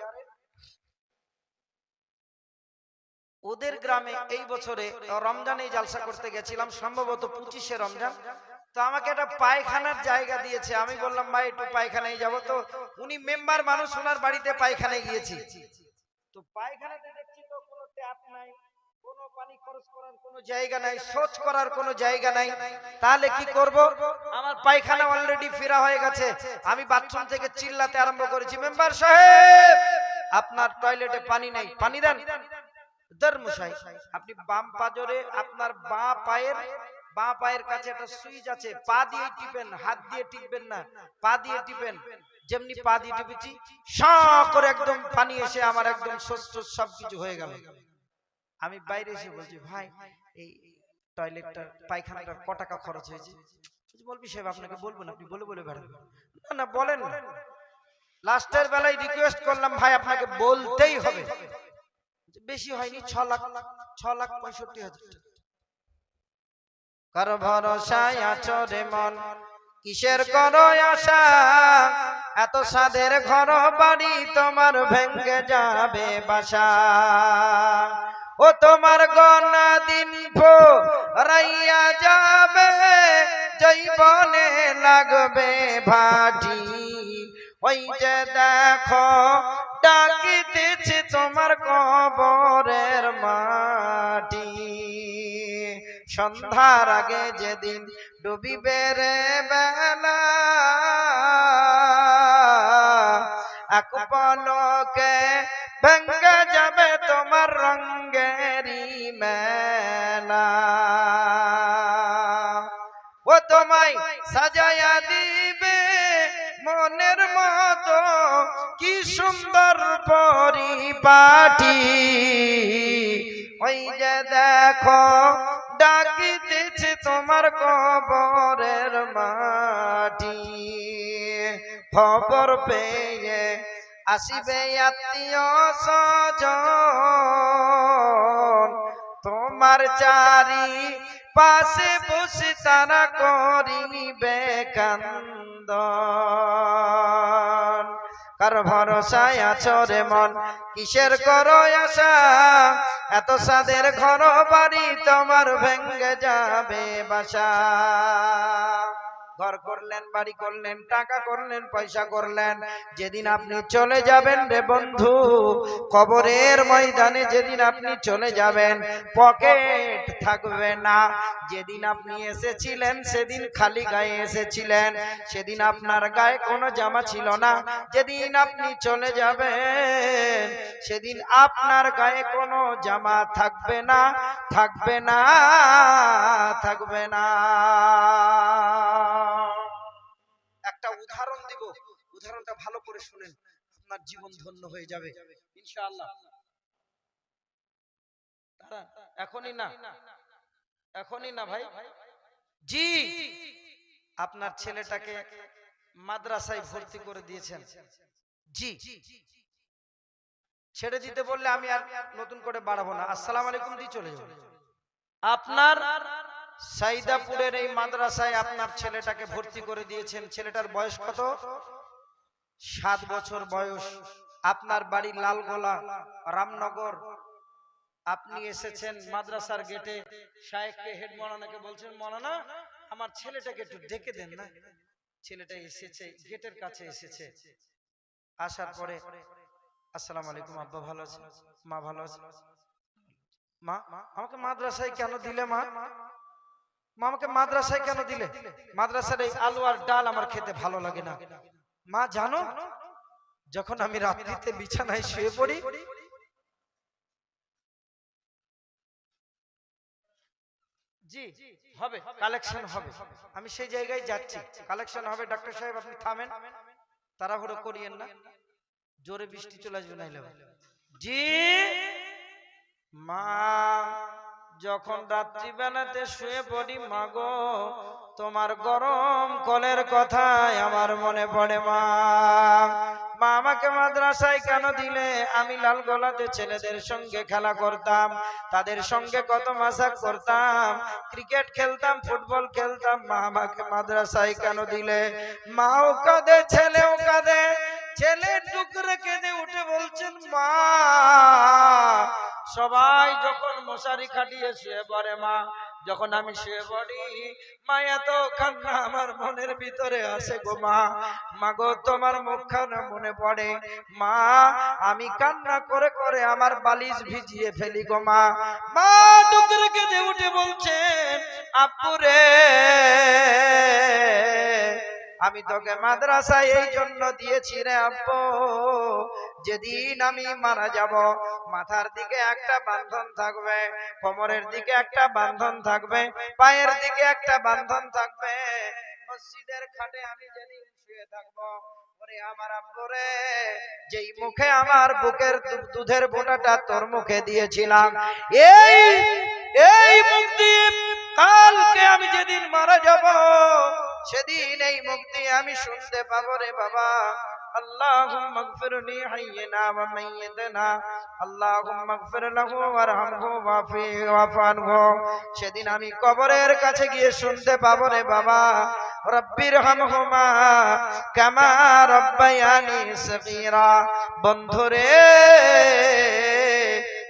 ওদের গ্রামে এই বছরে রমজানে জালসা করতে গেছিলাম, সম্ভবত 25শে রমজান। তো আমাকে একটা পায়খানার জায়গা দিয়েছে, আমি বললাম ভাই একটু পায়খানায় যাব। তো উনি মেম্বার মানুষ, ওনার বাড়িতে পায়খানায় গিয়েছি। তো পায়খানাতে দেখছি তো কোনো ট্যাপ নাই, কোনো পানি খরচ করার কোনো জায়গা নাই, শৌচ করার কোনো জায়গা নাই। তাহলে কি করব? আমার পায়খানা অলরেডি ফেরা হয়ে গেছে। আমি বাথরুম থেকে চিল্লাতে আরম্ভ করেছি, মেম্বার সাহেব আপনার টয়লেটে পানি নাই, পানি দেন। ধর্মশাই, আপনি বাম পাজরে আপনার বাঁ পায়ের কাছে একটা সুইচ আছে, পা দিয়ে টিপেন, হাত দিয়ে টিপবেন না, পা দিয়ে টিপেন। যেমনি পা দিয়ে টিপেছি, শা করে একদম পানি এসে আমার একদম শস্য সবকিছু হয়ে গেল। আমি বাইরে এসে বলছি, ভাই এই টয়লেটটার পায়খানাটার ক টাকা খরচ হয়েছে? বলবি সাহেব আপনাকে বলবো না, আপনি বলে বলে বেড়াবেন। না না বলেন না। লাস্টের বেলায় রিকোয়েস্ট করলাম, ভাই আপনাকে বলতেই হবে। বেশি হয়নি, 6,65,000। কার ভরসায় আছো রে মন, কিসের করো আশা? এত সাদের ঘর বাড়ি তোমার ভেঙ্গে যাবে বাসা। ও তোমার গনা দিন ফুরাইয়া যাবে, জৈবনে লাগবে ভাটি। ওই যে দেখো ডাকিতেছে তোমার কবরের মাটি। সন্ধ্যার আগে যেদিন ডুবিবে রে বেলা, এক পলকে ভেঙ্গে যাবে তোমার রঙ্গেরি মেলা। ও তোমায় সাজায়া দিবে মনের মতো, কি সুন্দর পরিপাটি। ওই যে দেখো ডাকিতেছে তোমার কবরের মাটি। খবর পেয়ে আসিবে আত্মীয় স্বজন, তোমার চারি পাশে বসে তারা করিবে কান্দন। কার ভরসায় আছো রে মন, কিসের করো আশা? এত সাদের ঘর বাড়ি তোমার ভেঙ্গে যাবে বাসা। ঘর করলেন, বাড়ি করলেন, টাকা করলেন, পয়সা করলেন, যেদিন আপনি চলে যাবেন রে বন্ধু, কবরের ময়দানে যেদিন আপনি চলে যাবেন, পকেট থাকবে না। যেদিন আপনি এসেছিলেন সেদিন খালি গায়ে এসেছিলেন, সেদিন আপনার গায়ে কোনো জামা ছিল না। যেদিন আপনি চলে যাবেন সেদিন আপনার গায়ে কোনো জামা থাকবে না, থাকবে না, থাকবে না। একটা উদাহরণ দিব, উদাহরণটা ভালো করে শুনেন, আপনার জীবন ধন্য হয়ে যাবে ইনশাআল্লাহ। এখনই না, এখনই না ভাই। জি, আপনার ছেলেটাকে মাদ্রাসায় ভর্তি করে দিয়েছেন, জি, ছেড়ে দিতে বললে আমি আর নতুন করে বাড়াবো না, আসসালামু আলাইকুম দিয়ে চলে যাব। আপনার সাইদাপুরের এই মাদ্রাসায় আপনার ছেলেটাকে ভর্তি করে দিয়েছেন। ছেলেটার বয়স কত? 7 বছর বয়স। আপনার বাড়ি লালগোলা, রামনগর। আপনি এসেছেন মাদ্রাসার গেটে, শায়েখকে, হেড মাওলানাকে বলছেন, মাওলানা আমার ছেলেটাকে একটু ডেকে দেন না। ছেলেটা এসেছে, গেটের কাছে এসেছে। আসার পরে আসসালামু আলাইকুম, আব্বা ভালো আছে? মা ভালো আছে? মা আমাকে মাদ্রাসায় কেন দিলে? মা আমাকে মাদ্রাসায় কেন দিলে? মাদ্রাসার এই আলু আর ডাল আমার খেতে ভালো লাগে না। মা জানো, যখন আমি রাত্রিতে বিছানায় শুয়ে পড়ি, জি হবে, কালেকশন হবে, আমি সেই জায়গায় যাচ্ছি, কালেকশন হবে। ডাক্তার সাহেব আপনি থামেন, তাড়াহুড়ো করিয়েন না, জোরে বৃষ্টি চলে আসবে নাইলে। জি মা, যখন রাত্রিবেলাতে শুয়ে পড়ি, মা গো তোমার গরম কলের কথাই আমার মনে পড়ে। মা আমাকে মাদ্রাসায় কেন দিলে? আমি লালগোলাতে ছেলেদের সঙ্গে খেলা করতাম, তাদের সঙ্গে কত মাসাক করতাম, ক্রিকেট খেলতাম, ফুটবল খেলতাম। মা আমাকে মাদ্রাসায় কেন দিলে? মাও কাঁদে, ছেলেও কাঁদে। ছেলে টুকরে কেঁদে উঠে বলছেন, মা সবাই যখন মশারি খাটিয়ে শুয়ে পড়ে, মা যখন আমি শুয়ে পড়ি, মা এত কান্না আমার মনের ভিতরে আসে গো। মা গো তোমার মুখখানা মনে পড়ে। মা আমি কান্না করে করে আমার বালিশ ভিজিয়ে ফেলি গো। মা টুকরে কেঁদে উঠে বলছেন, আব্বু রে আমি তোকে মাদ্রাসায় এই জন্য দিয়েছি রে আব্বু, যেদিন আমি মারা যাব মাথার দিকে একটা বাঁধন থাকবে, কোমরের দিকে একটা বাঁধন থাকবে, পায়ের দিকে একটা বাঁধন থাকবে, মসজিদের খাটে আমি যেদিন শুয়ে থাকবো, ওরে আমার আব্বু রে, যেই মুখে আমার বুকের দুধের ফোঁটাটা তোর মুখে দিয়েছিলাম, এই মুখ দিয়ে কালকে আমি যেদিন মারা যাব সেদিন এই মুখ দিয়ে আমি শুনতে পাবো রে বাবা, اللهم اغفر لي حينا وميتنا اللهم اغفر له وارحمه واعف عنه। সেদিন আমি কবরের কাছে গিয়ে শুনতে পাবো রে বাবা, রব্বিরহামহুমা কামা রব্বায়ানি সগীরা। বন্ধুরে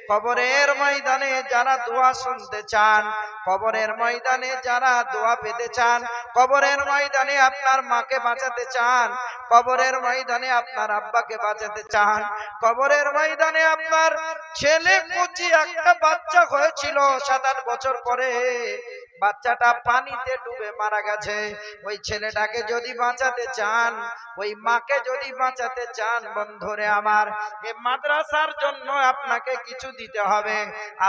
কবরের ময়দানে যারা দোয়া শুনতে চান, কবরের ময়দানে যারা দোয়া পেতে চান, কবরের ময়দানে আপনার মাকে বাঁচাতে চান, কবরের ময়দানে আপনার আব্বাকে বাঁচাতে চান, কবরের ময়দানে আপনার ছেলে কচি একটা বাচ্চা হয়েছিল 7-8 বছর পরে, বাচ্চাটা পানিতে ডুবে মারা গেছে, ওই ছেলেটাকে যদি বাঁচাতে চান, ওই মাকে যদি বাঁচাতে চান, বন্ধুরে আমার এই মাদ্রাসার জন্য আপনাকে কিছু দিতে হবে।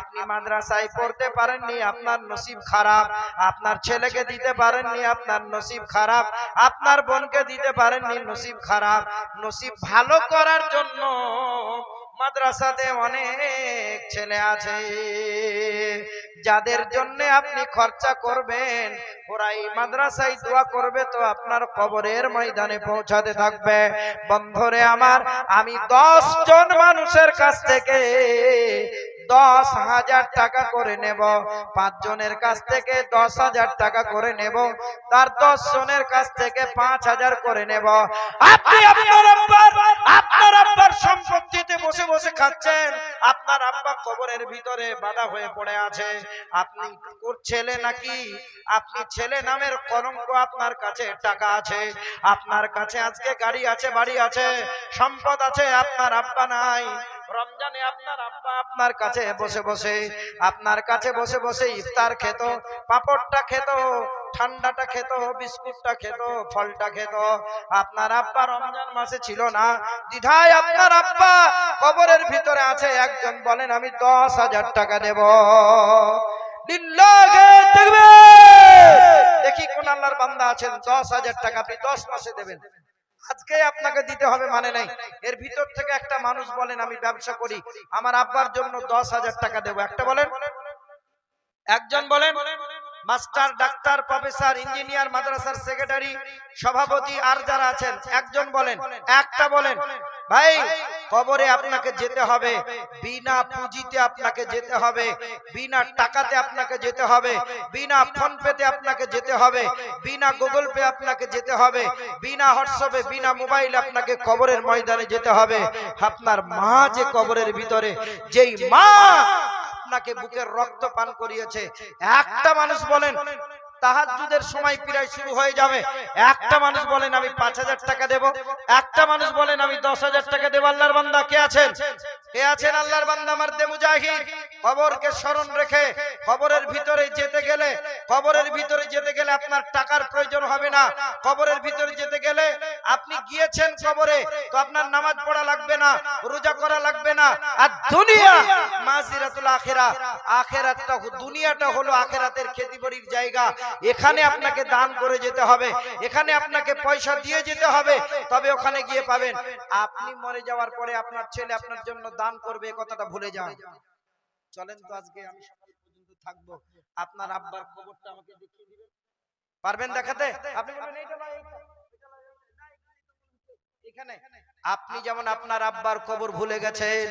আপনি মাদ্রাসায় পড়তে পারেননি, আপনার নসিব খারাপ। আপনার ছেলেকে দিতে পারেননি, আপনার নসিব খারাপ। আপনার বোনকে দিতে পারেননি, নসিব খারাপ। নসিব ভালো করার জন্য মাদ্রাসাতে অনেক ছেলে আছে যাদের জন্য আপনি খরচা করবেন, ওরা এই মাদ্রাসায় দোয়া করবে তো আপনার কবরের ময়দানে পৌঁছাতে থাকবে। বন্ধুরে আমার, আমি 10 জন মানুষের কাছ থেকে 10,000 টাকা করে নেব। 5 জনের কাছ থেকে 10,000 টাকা করে নেব, তার 10 জনের কাছ থেকে 5,000 করে নেব। আপনি আপনার আব্বার সম্পত্তিতে বসে বসে খাচ্ছেন, আপনার আব্বা কবরের ভিতরে বাধা হয়ে পড়ে আছে। আপনি ছেলে নাকি? আপনি ছেলে নামের কলঙ্ক, আপনার কাছে টাকা আছে, আপনার কাছে আজকে গাড়ি আছে, বাড়ি আছে, সম্পদ আছে, আপনার আব্বা নাই। রমজানে আপনার আব্বা আপনার কাছে বসে বসে ইফতার খেত, পাপড়টা খেত, ঠান্ডাটা খেত, বিস্কুটটা খেত, ফলটা খেত। আপনার আব্বা রমজান মাসে ছিল না, দ্বিধায় আপনার আব্বা কবরের ভিতরে আছে। একজন বলেন আমি 10,000 টাকা দেব। দেখি কোন আল্লাহর বান্দা আছেন 10,000 টাকা আপনি 10 মাসে দেবেন, আজকে আপনাকে দিতে হবে মানে নাই। এর ভিতর থেকে একটা মানুষ বলেন আমি ব্যবসা করি, আমার আব্বার জন্য 10,000 টাকা দেব। একটা বলেন, একজন বলেন। মাস্টার, ডাক্তার, প্রফেসর, ইঞ্জিনিয়ার, মাদ্রাসার সেক্রেটারি, সভাপতি আর যারা আছেন একজন বলেন, একটা বলেন। ভাই কবরে আপনাকে যেতে হবে, বিনা পুঁজিতে আপনাকে যেতে হবে, বিনা টাকাতে আপনাকে যেতে হবে, বিনা ফোন পেতে আপনাকে যেতে হবে, বিনা গুগল পে আপনাকে যেতে হবে, বিনা হোয়াটসঅ্যাপে, বিনা মোবাইলে আপনাকে কবরের ময়দানে যেতে হবে। আপনার মা যে কবরের ভিতরে, যেই মা আপনাকে বুকের রক্ত পান করিয়েছে, একটা মানুষ বলেন তাহাজ্জুদের সময় প্রায় শুরু হয়ে যাবে, একটা মানুষ বলেন আমি 5,000 টাকা দেব, একটা মানুষ বলেন আমি 10,000 টাকা দেব। আল্লাহর বান্দা কে আছেন? কে আছেন? আল্লাহর বান্দা মারদে মুজাহিদ। কবরকে স্মরণ রেখে কবরের ভিতরে যেতে গেলে আপনার টাকার প্রয়োজন হবে না। কবরের ভিতরে যেতে গেলে আপনি গিয়েছেন কবরে, তো আপনার নামাজ পড়া লাগবে না, রোজা করা লাগবে না। আর দুনিয়া মাজিরাতুল আখিরা, আখিরাতটা, দুনিয়াটা হলো আখিরাতের খেতিবাড়ির জায়গা। এখানে আপনাকে দান করে যেতে হবে, এখানে আপনাকে পয়সা দিয়ে যেতে হবে, তবে ওখানে গিয়ে পাবেন। আপনি মরে যাওয়ার পরে আপনার ছেলে আপনার জন্য দান করবে, এই কথাটা ভুলে যান। চলেন তো আজকে আমি সকাল পর্যন্ত থাকবো, আপনার আব্বার কবরটা আমাকে দেখিয়ে দিবেন, পারবেন দেখাতে? আপনি বলবেন এইটা না, এখানে। আপনি যেমন আপনার আব্বার কবর ভুলে গেছেন,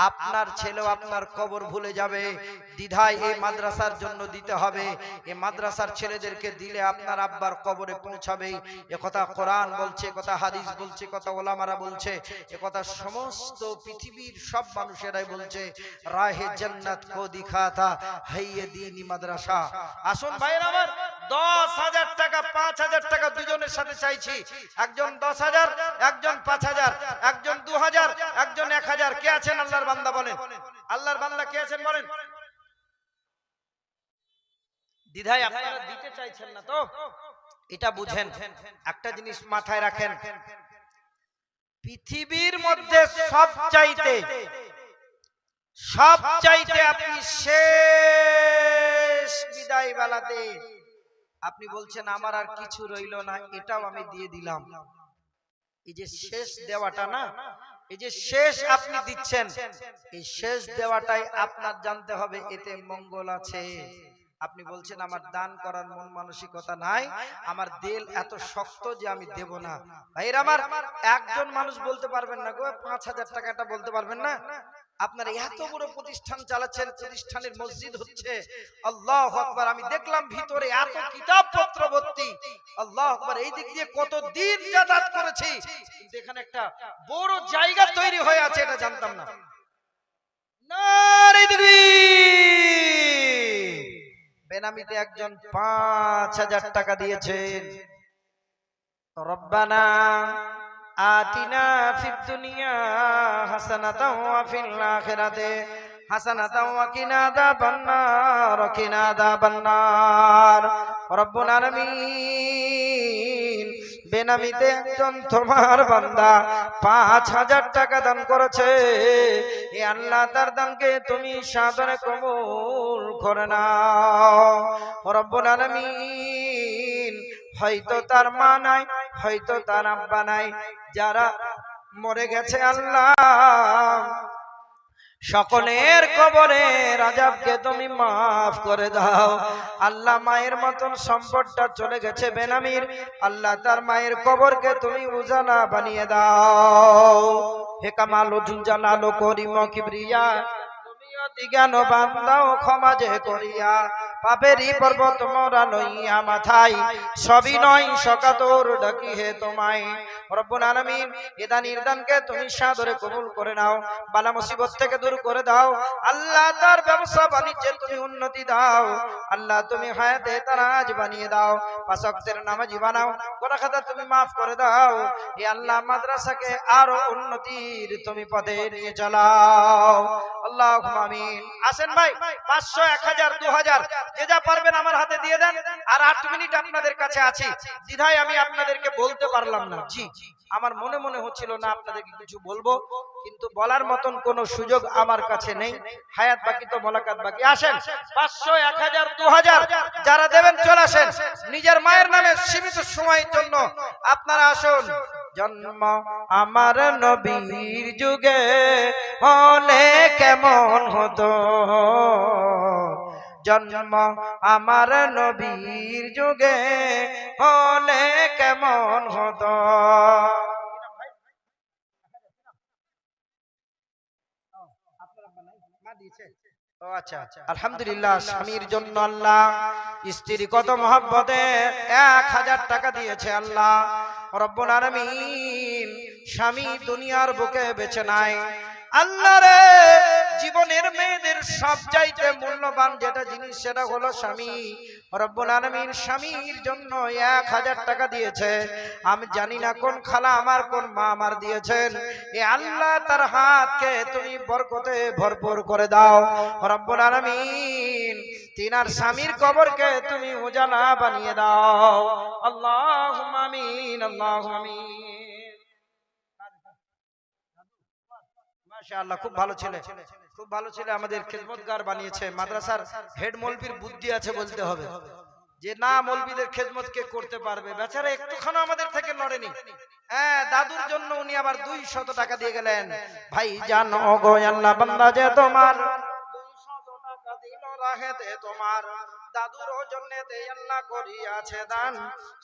আপনার ছেলেও আপনার কবর ভুলে যাবে। দ্বিধায় এই মাদ্রাসার জন্য দিতে হবে, এই মাদ্রাসার ছেলেদেরকে দিলে আপনার আব্বার কবরে পৌঁছাবে। একথা কোরআন বলছে, কথা হাদিস বলছে, কথা ওলামারা বলছে, একথা সমস্ত পৃথিবীর সব মানুষেরাই বলছে। রাহে জান্নাত কো দিখাতা হাইয়ে দীনি মাদ্রাসা। আসুন ভাইরা আমার, 10,000 টাকা, 5,000 টাকা দুজনের সাথে চাইছি। একজন 10,000, একজন 5,000, একজন 2,000, একজন 1,000। কে আছেন আল্লাহর বান্দা বলেন? আল্লাহর বান্দা কে আছেন বলেন? দ্বিধায় আপনারা দিতে চাইছেন না তো? এটা বুঝেন, একটা জিনিস মাথায় রাখেন, পৃথিবীর মধ্যে সবচাইতে আপনি শেষ বিদায় বেলাতে আপনি বলছেন আমার আর কিছু রইল না, এটাও আমি দিয়ে দিলাম। এই যে শেষ দেওয়াটা না, এই যে শেষ আপনি দিচ্ছেন, এই শেষ দেওয়াটাই আপনার জানতে হবে এতে মঙ্গল আছে। আপনি বলছেন আমার দান করার মন মানসিকতা নাই, আমার দিল এত শক্ত যে আমি দেব না। ভাইরা আমার, একজন মানুষ বলতে পারবেন না গো 5,000 টাকাটা বলতে পারবেন না? আপনারা এত বড় প্রতিষ্ঠান চালাচ্ছেন, প্রতিষ্ঠানের মসজিদ হচ্ছে, আল্লাহু আকবার। আমি দেখলাম ভিতরে এত কিতাবপত্র ভর্তি, আল্লাহু আকবার। এই দিক দিয়ে কত দিন যাতায়াত করেছি, কিন্তু এখানে একটা বড় জায়গা তৈরি হয়ে আছে এটা জানতাম না। নারে তাকবীর। বেনামিতে একজন 5,000 টাকা দিয়েছেন। রব্বানা আতিনা ফিদ দুনিয়া হাসানাতাও ওয়া ফিল আখিরাতি হাসানাতাও ওয়া কিনা আযাবান নার। রব্বুল আলামিন, বেনামিতে একজন তোমার বান্দা 5,000 টাকা দান করেছে। এ আল্লাহ, তার দানকে তুমি সাদরে কবুল করে নাও। রব্বুল আলামিন, হয়তো তার মা নাই, হয়তো তার আব্বা নাই, যারা মরে গেছে আল্লাহ, সকলের কবরের আযাবকে তুমি মাফ করে দাও। আল্লাহ, মায়ের মতন সম্পদটা চলে গেছে বেনামির, আল্লাহ তার মায়ের কবরকে তুমি উজালা বানিয়ে দাও। হে কামাল ও জালাল ও করিম ও কিবরিয়া, তুমি অত জ্ঞান বান্দাও ক্ষমা যে করিয়া পাপেরই পর্বত মোরা লইয়া মাথায় সবই নয় সকাতর ডাকি হে তোমায় রব্বুল আলামিন এদান নির্দানকে তুমি সাদরে কবুল করে নাও বালা মুসিবত থেকে দূর করে দাও আল্লাহ তার ব্যবসা বাণিজ্যে তুমি উন্নতি দাও আল্লাহ তুমি হায়াতে তারাজ বানিয়ে দাও পাঁচ ওয়াক্তের নামাজি বানাও গুনাহ খাতা তুমি maaf করে দাও হে আল্লাহ মাদ্রাসাকে আরো উন্নতির তুমি পথে নিয়ে চালাও আল্লাহুম্মা আমিন আসেন ভাই 500 1000 2000 যে যা পারবেন আমার হাতে দিয়ে দেন আর 8 মিনিট আপনাদের কাছে আছি দ্বিধায় আমি আপনাদেরকে বলতে পারলাম না জি আমার মনে মনে হচ্ছিল না আপনাদেরকে কিছু বলবো কিন্তু বলার মতন কোনো সুযোগ আমার কাছে নেই হায়াত বাকি তো মোলাকাত বাকি আসেন 500 1000 2000 যারা দেবেন চলে আসেন নিজের মায়ের নামে সীমিত সময়ের জন্য আপনারা আসুন জন্ম আমার নবীর যুগে হলে কেমন হতো জন্ম আমার নবীর যুগে হলে কেমন হতো আচ্ছা আলহামদুলিল্লাহ স্বামীর জন্য আল্লাহ স্ত্রী কত মহব্বতে 1000 টাকা দিয়েছে আল্লাহ রব্বুল আলামিন স্বামী দুনিয়ার বুকে বেঁচে নাই আল্লাহ রে জীবনের মেয়েদের সবচাইতে মূল্যবান যেটা জিনিস সেটা হলো স্বামী রব্বুল আলামিন স্বামীর জন্য 1000 টাকা দিয়েছে আমি জানি না কোন খালা আমার কোন মা আমার দিয়েছেন এ আল্লাহ তার হাতকে তুমি বরকতে ভরপুর করে দাও রব্বুল আলামিন তিনার স্বামীর কবরকে তুমি উজালা বানিয়ে দাও আল্লাহুম্মা আমিন আল্লাহুম্মা আমিন মাশাআল্লাহ খুব ভালো ছেলে খুব ভালো ছেলে আমাদের খেদমতগার বানিয়েছে মাদ্রাসার হেড মৌলবীর বুদ্ধি আছে বলতে হবে যে না মৌলবীদের খেদমত কে করতে পারবে বেচারা একটুখানি আমাদের থেকে লড়েনি হ্যাঁ দাদুর জন্য উনি আবার 200 টাকা দিয়ে গেলেন ভাই জান ওগো আল্লাহ বান্দা যে তোমার 200 টাকা দিল রাহেতে তোমার দাদুর জন্যতে আল্লাহ করিয়াছে দান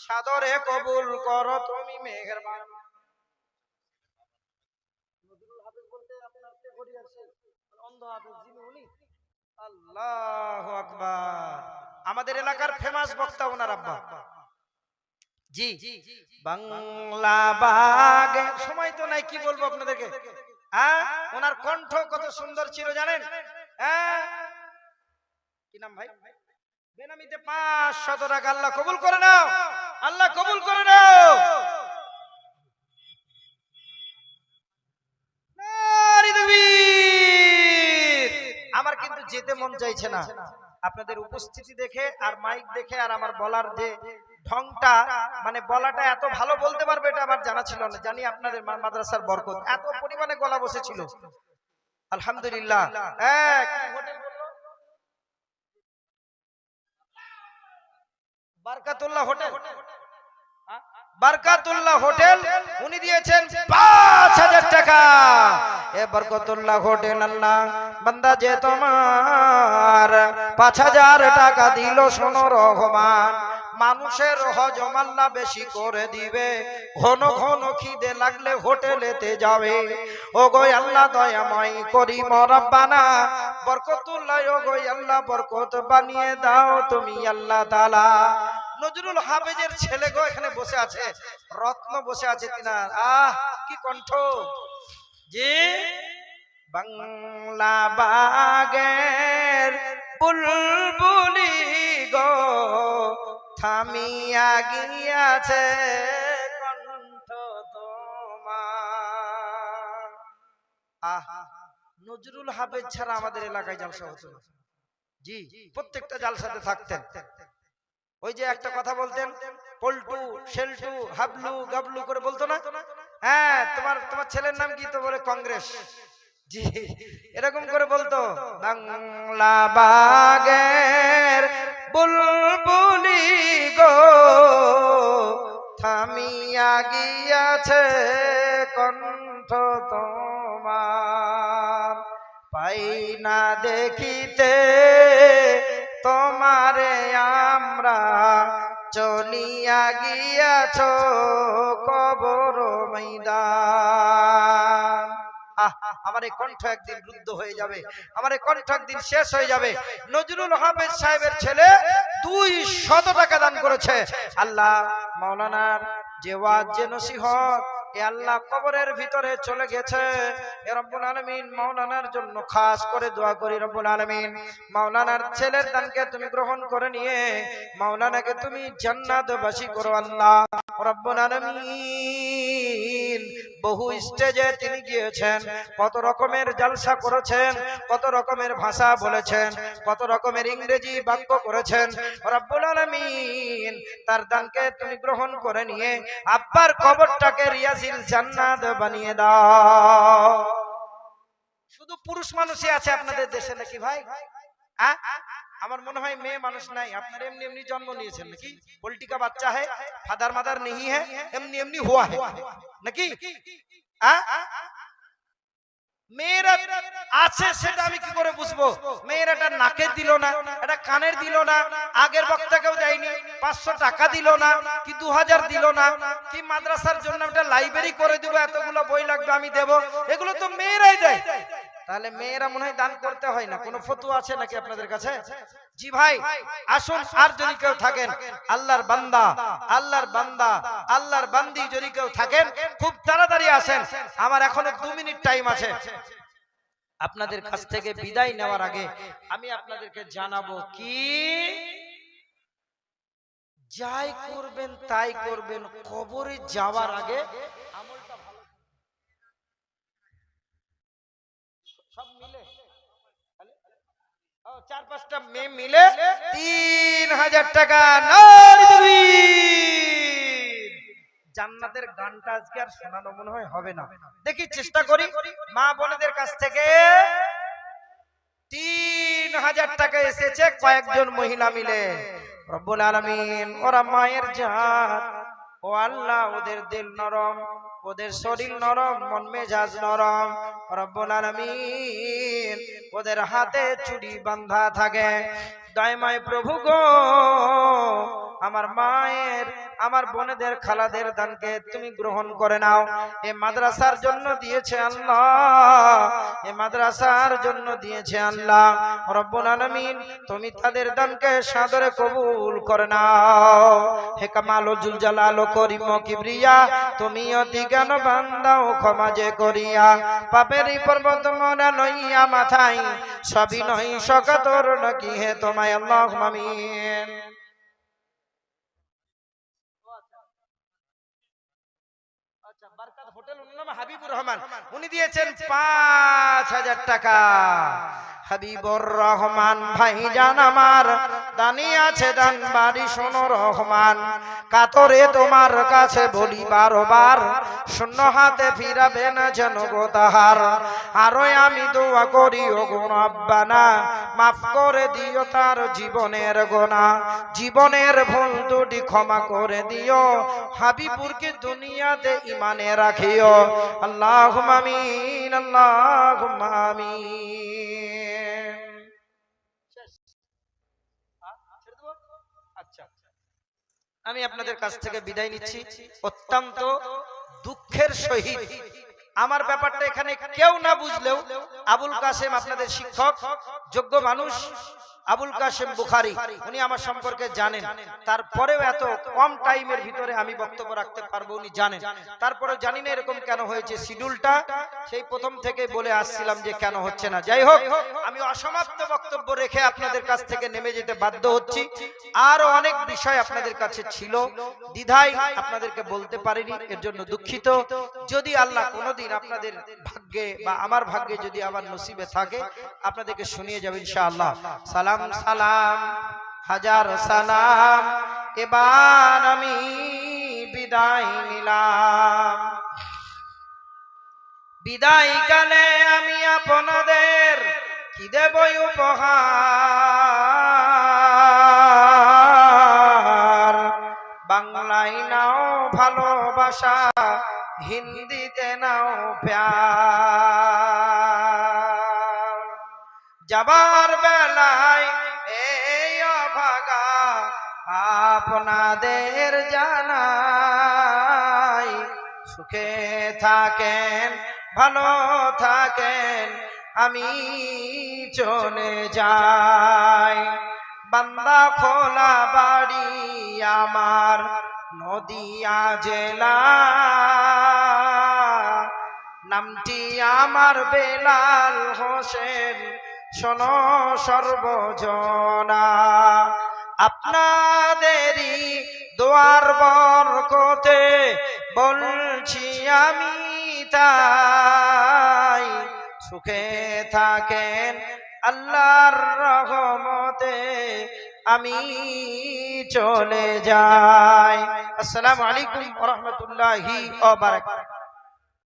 সাদরে কবুল করো তুমি মেহেরবান আল্লাহু আকবার আমাদের এলাকার ফেমাস বক্তা ওনার আব্বা জি বাংলা বাগে সময় তো নাই কি বলবো আপনাদেরকে হ্যাঁ ওনার কণ্ঠ কত সুন্দর ছিল জানেন হ্যাঁ কি নাম ভাই বেনামিতে 500 টাকা আল্লাহ কবুল করে নাও আল্লাহ কবুল করে নাও আমার কিন্তু যেতে মন চাইছে না আপনাদের উপস্থিতি দেখে আর মাইক দেখে আর আমার বলার যে ঢংটা মানে বলাটা এত ভালো বলতে পারবে এটা আমার জানা ছিল না জানি আপনাদের মাদ্রাসার বরকত এত পরিমাণে গলা বসেছিল আলহামদুলিল্লাহ বারকাতুল্লাহ হোটেল বারকাতুল্লাহ হোটেল উনি দিয়েছেন 5000 টাকা এ বরকতুল্লাহ হোটেল আল্লাহ বান্দা যে তোমার 5000 টাকা দিল শোনো রহমান মানুষের হজম আল্লাহ বেশি করে দিবে ঘন ঘন খিদে লাগলে হোটেলেতে যাবে ওগো আল্লাহ দয়াময় করিম রব্বানা বরকতুল্লাহ ওগো আল্লাহ বরকত বানিয়ে দাও তুমি আল্লাহ তাআলা নজরুল হাফেজের ছেলে গো এখানে বসে আছে রত্ন বসে আছে তিনার কি কণ্ঠ জি বাংলা বাগের বুলবুলি গো থামিয়া গিয়াছে কণ্ঠ তোমার নজরুল হাফেজ ছাড়া আমাদের এলাকায় জালসা হতো না জি প্রত্যেকটা জালসাতে থাকতেন ওই যে একটা কথা বলতেন পল্টু শেলটু হাবলু গাবলু করে বলতো না হ্যাঁ তোমার ছেলের নাম কি তো বলে কংগ্রেস জি এরকম করে বলতো বাংলা বাগের বুলবুলি গো থামিয়া গিয়াছে কণ্ঠ তোমার পাই না দেখিতে তোমারে আমরা চলিয়া গিয়াছ কবর ময়দান আমার এই কণ্ঠ একদিন রুদ্ধ হয়ে যাবে, আমার এই কণ্ঠ একদিন শেষ হয়ে যাবে। নজরুল হাফেজ সাহেবের ছেলে 200 টাকা দান করেছে। আল্লাহ মাওলানার যে ওয়াজ যে নসিহত এ আল্লাহ কবরের ভিতরে চলে গেছে। এ রব্বুল আলামিন মাওলানার জন্য খাস করে দোয়া করি, রব্বুল আলামিন মাওলানার ছেলের দানকে তুমি গ্রহণ করে নিয়ে মাওলানাকে তুমি জান্নাতবাসী করো আল্লাহ রব্বুল আলামিন। বহু স্টেজে তিনি গিয়েছেন, কত রকমের জলসা করেছেন, কত রকমের ভাষা বলেছেন, কত রকমের ইংরেজি বাক্য করেছেন। রব্বুল আলামিন তার দানকে তুমি গ্রহণ করে নিয়ে আব্বার কবরটাকে রিয়াজিল জান্নাত বানিয়ে দাও। শুধু পুরুষ মানুষই আছে আপনাদের দেশে নাকি ভাই? আমার মনে হয় মেয়ে মানুষ নাই। আপনারা এমনি এমনি জন্ম নিয়েছেন নাকি? পোল্ট্রি কা বাচ্চা है, ফাদার মাদার नहीं है, এমনি এমনি हुआ है নাকি? মেয়েরা আছে সেটা আমি কি করে বুঝবো? মেয়েরাটা নাকের দিল না, এটা কানের দিল না, আগের বক্তাকেও দেয়নি, 500 টাকা দিল না, কি 2000 দিল না, কি মাদ্রাসার জন্য একটা লাইব্রেরি করে দেবো, এতগুলো বই লাগবে আমি দেব, এগুলো তো মেয়েরাই দেয়। তাহলে মেয়েরা মনে হয় দান করতে হয় না। কোনো ফতোয়া আছে নাকি আপনাদের কাছে? জি ভাই আসুন, আর যদি কেউ থাকেন আল্লাহর বান্দা, আল্লাহর বান্দা, আল্লাহর বান্দি যদি কেউ থাকেন খুব তাড়াতাড়ি আসেন, আমার এখনো 2 মিনিট টাইম আছে। আপনাদের কাছ থেকে বিদায় নেওয়ার আগে আমি আপনাদেরকে জানাবো কি, যাই করবেন তাই করবেন, কবরে যাওয়ার আগে আমলটা ভালো সব মিলে 4-5টা মেয়ে মিলে 3000 টাকা জান্নাতের গানটা আজকে আর শোনানো মনে হয় হবে না। দেখি চেষ্টা করি মা বোনদের কাছ থেকে 3000 টাকা এসেছে কয়েকজন মহিলা মিলে। রব্বুল আলামিন ওরা মায়ের জাত, ও আল্লাহ ওদের দিল নরম, ওদের শরীর নরম, মন মেজাজ নরম। রব্বুল আলামিন ওদের হাতে চুড়ি বাঁধা থাকে। দয়াময় প্রভু গো, আমার মায়ের, আমার বোনেদের, খালাদের দানকে তুমি গ্রহণ করে নাও। এ মাদ্রাসার জন্য দিয়েছে আল্লাহ, এ মাদ্রাসার জন্য দিয়েছে আল্লাহ রব্বুল আলামিন, তুমি তাদের দানকে সাদরে কবুল করে নাও। হে কামাল ও জুল জালাল ও করিম ও কিবরিয়া, তুমি অতি জ্ঞান বান্দাও ক্ষমা যে করিয়া, পাপেরই পর্বত মনে লইয়া মাথায়, সবই নই সকাতর নাকি হে তোমায় আল্লাহুম্মা আমিন। হোটেল নাম হাবিবুর রহমান, উনি দিয়েছেন 5000 টাকা। হাবিবুর রহমান ভাইজান আমার দানি আছে দান বাড়ি শোনো রহমান, কাতরে তোমার কাছে বলি বারবার, শূন্য হাতে ফিরাবে না যেন গো তাহার। আরো আমি দোয়া করি ও গো রব্বানা, মাফ করে দিও তার জীবনের গোনা, জীবনের ভুল ত্রুটি ক্ষমা করে দিও, হাবিবুরকে দুনিয়াতে ইমানে রাখিও। আল্লাহুম্মা আমিন, আল্লাহুম্মা আমিন। আচ্ছা, আমি আপনাদের কাছ থেকে বিদায় নিচ্ছি অত্যন্ত দুঃখের সহিত। আমার ব্যাপারটা এখানে কেউ না বুঝলেও আবুল কাসেম আপনাদের শিক্ষক, যোগ্য মানুষ আবুল কাসেম বুখারী, উনি আমার সম্পর্কে জানেন। তারপরেও এত কম টাইমের ভিতরে আমি বক্তব্য রাখতে পারবো উনি জানেন। তারপরে জানি না এরকম কেন হয়েছে, শিডিউলটা সেই প্রথম থেকে বলে আসছিলাম যে কেন হচ্ছে না। যাই হোক, আমি অসমাপ্ত বক্তব্য রেখে আপনাদের কাছ থেকে নেমে যেতে বাধ্য হচ্ছি। আরো অনেক বিষয় আপনাদের কাছে ছিল, দ্বিধায় আপনাদেরকে বলতে পারিনি, এর জন্য দুঃখিত। যদি আল্লাহ কোনোদিন আপনাদের ভাগ্যে বা আমার ভাগ্যে যদি আমার নসিবে থাকে, আপনাদেরকে শুনিয়ে যাবে ইনশাআল্লাহ। সালাম সালাম হাজার সালাম, এবার আমি বিদায় নিলাম। বিদায় কালে আমি আপনাদের কি দেব উপহার, বাংলায় নাও ভালোবাসা, হিন্দিতে নাও প্যার। যাবার বেলায় এই অভাগা আপনাদের জানাই, সুখে থাকেন ভালো থাকেন, আমি চলে যাই। বান্দা খোলা বাড়ি আমার, নদিয়া জেলা, নামটি আমার বেলাল হোসেন, শোনো সর্বজনা। আপনাদেরই দোয়ার বরকতে বলছি আমি তাই, সুখে থাকেন আল্লাহর রহমতে, আমি চলে যাই। আসসালামু আলাইকুম ওয়া রাহমাতুল্লাহি ওয়া বারাকাতুহু।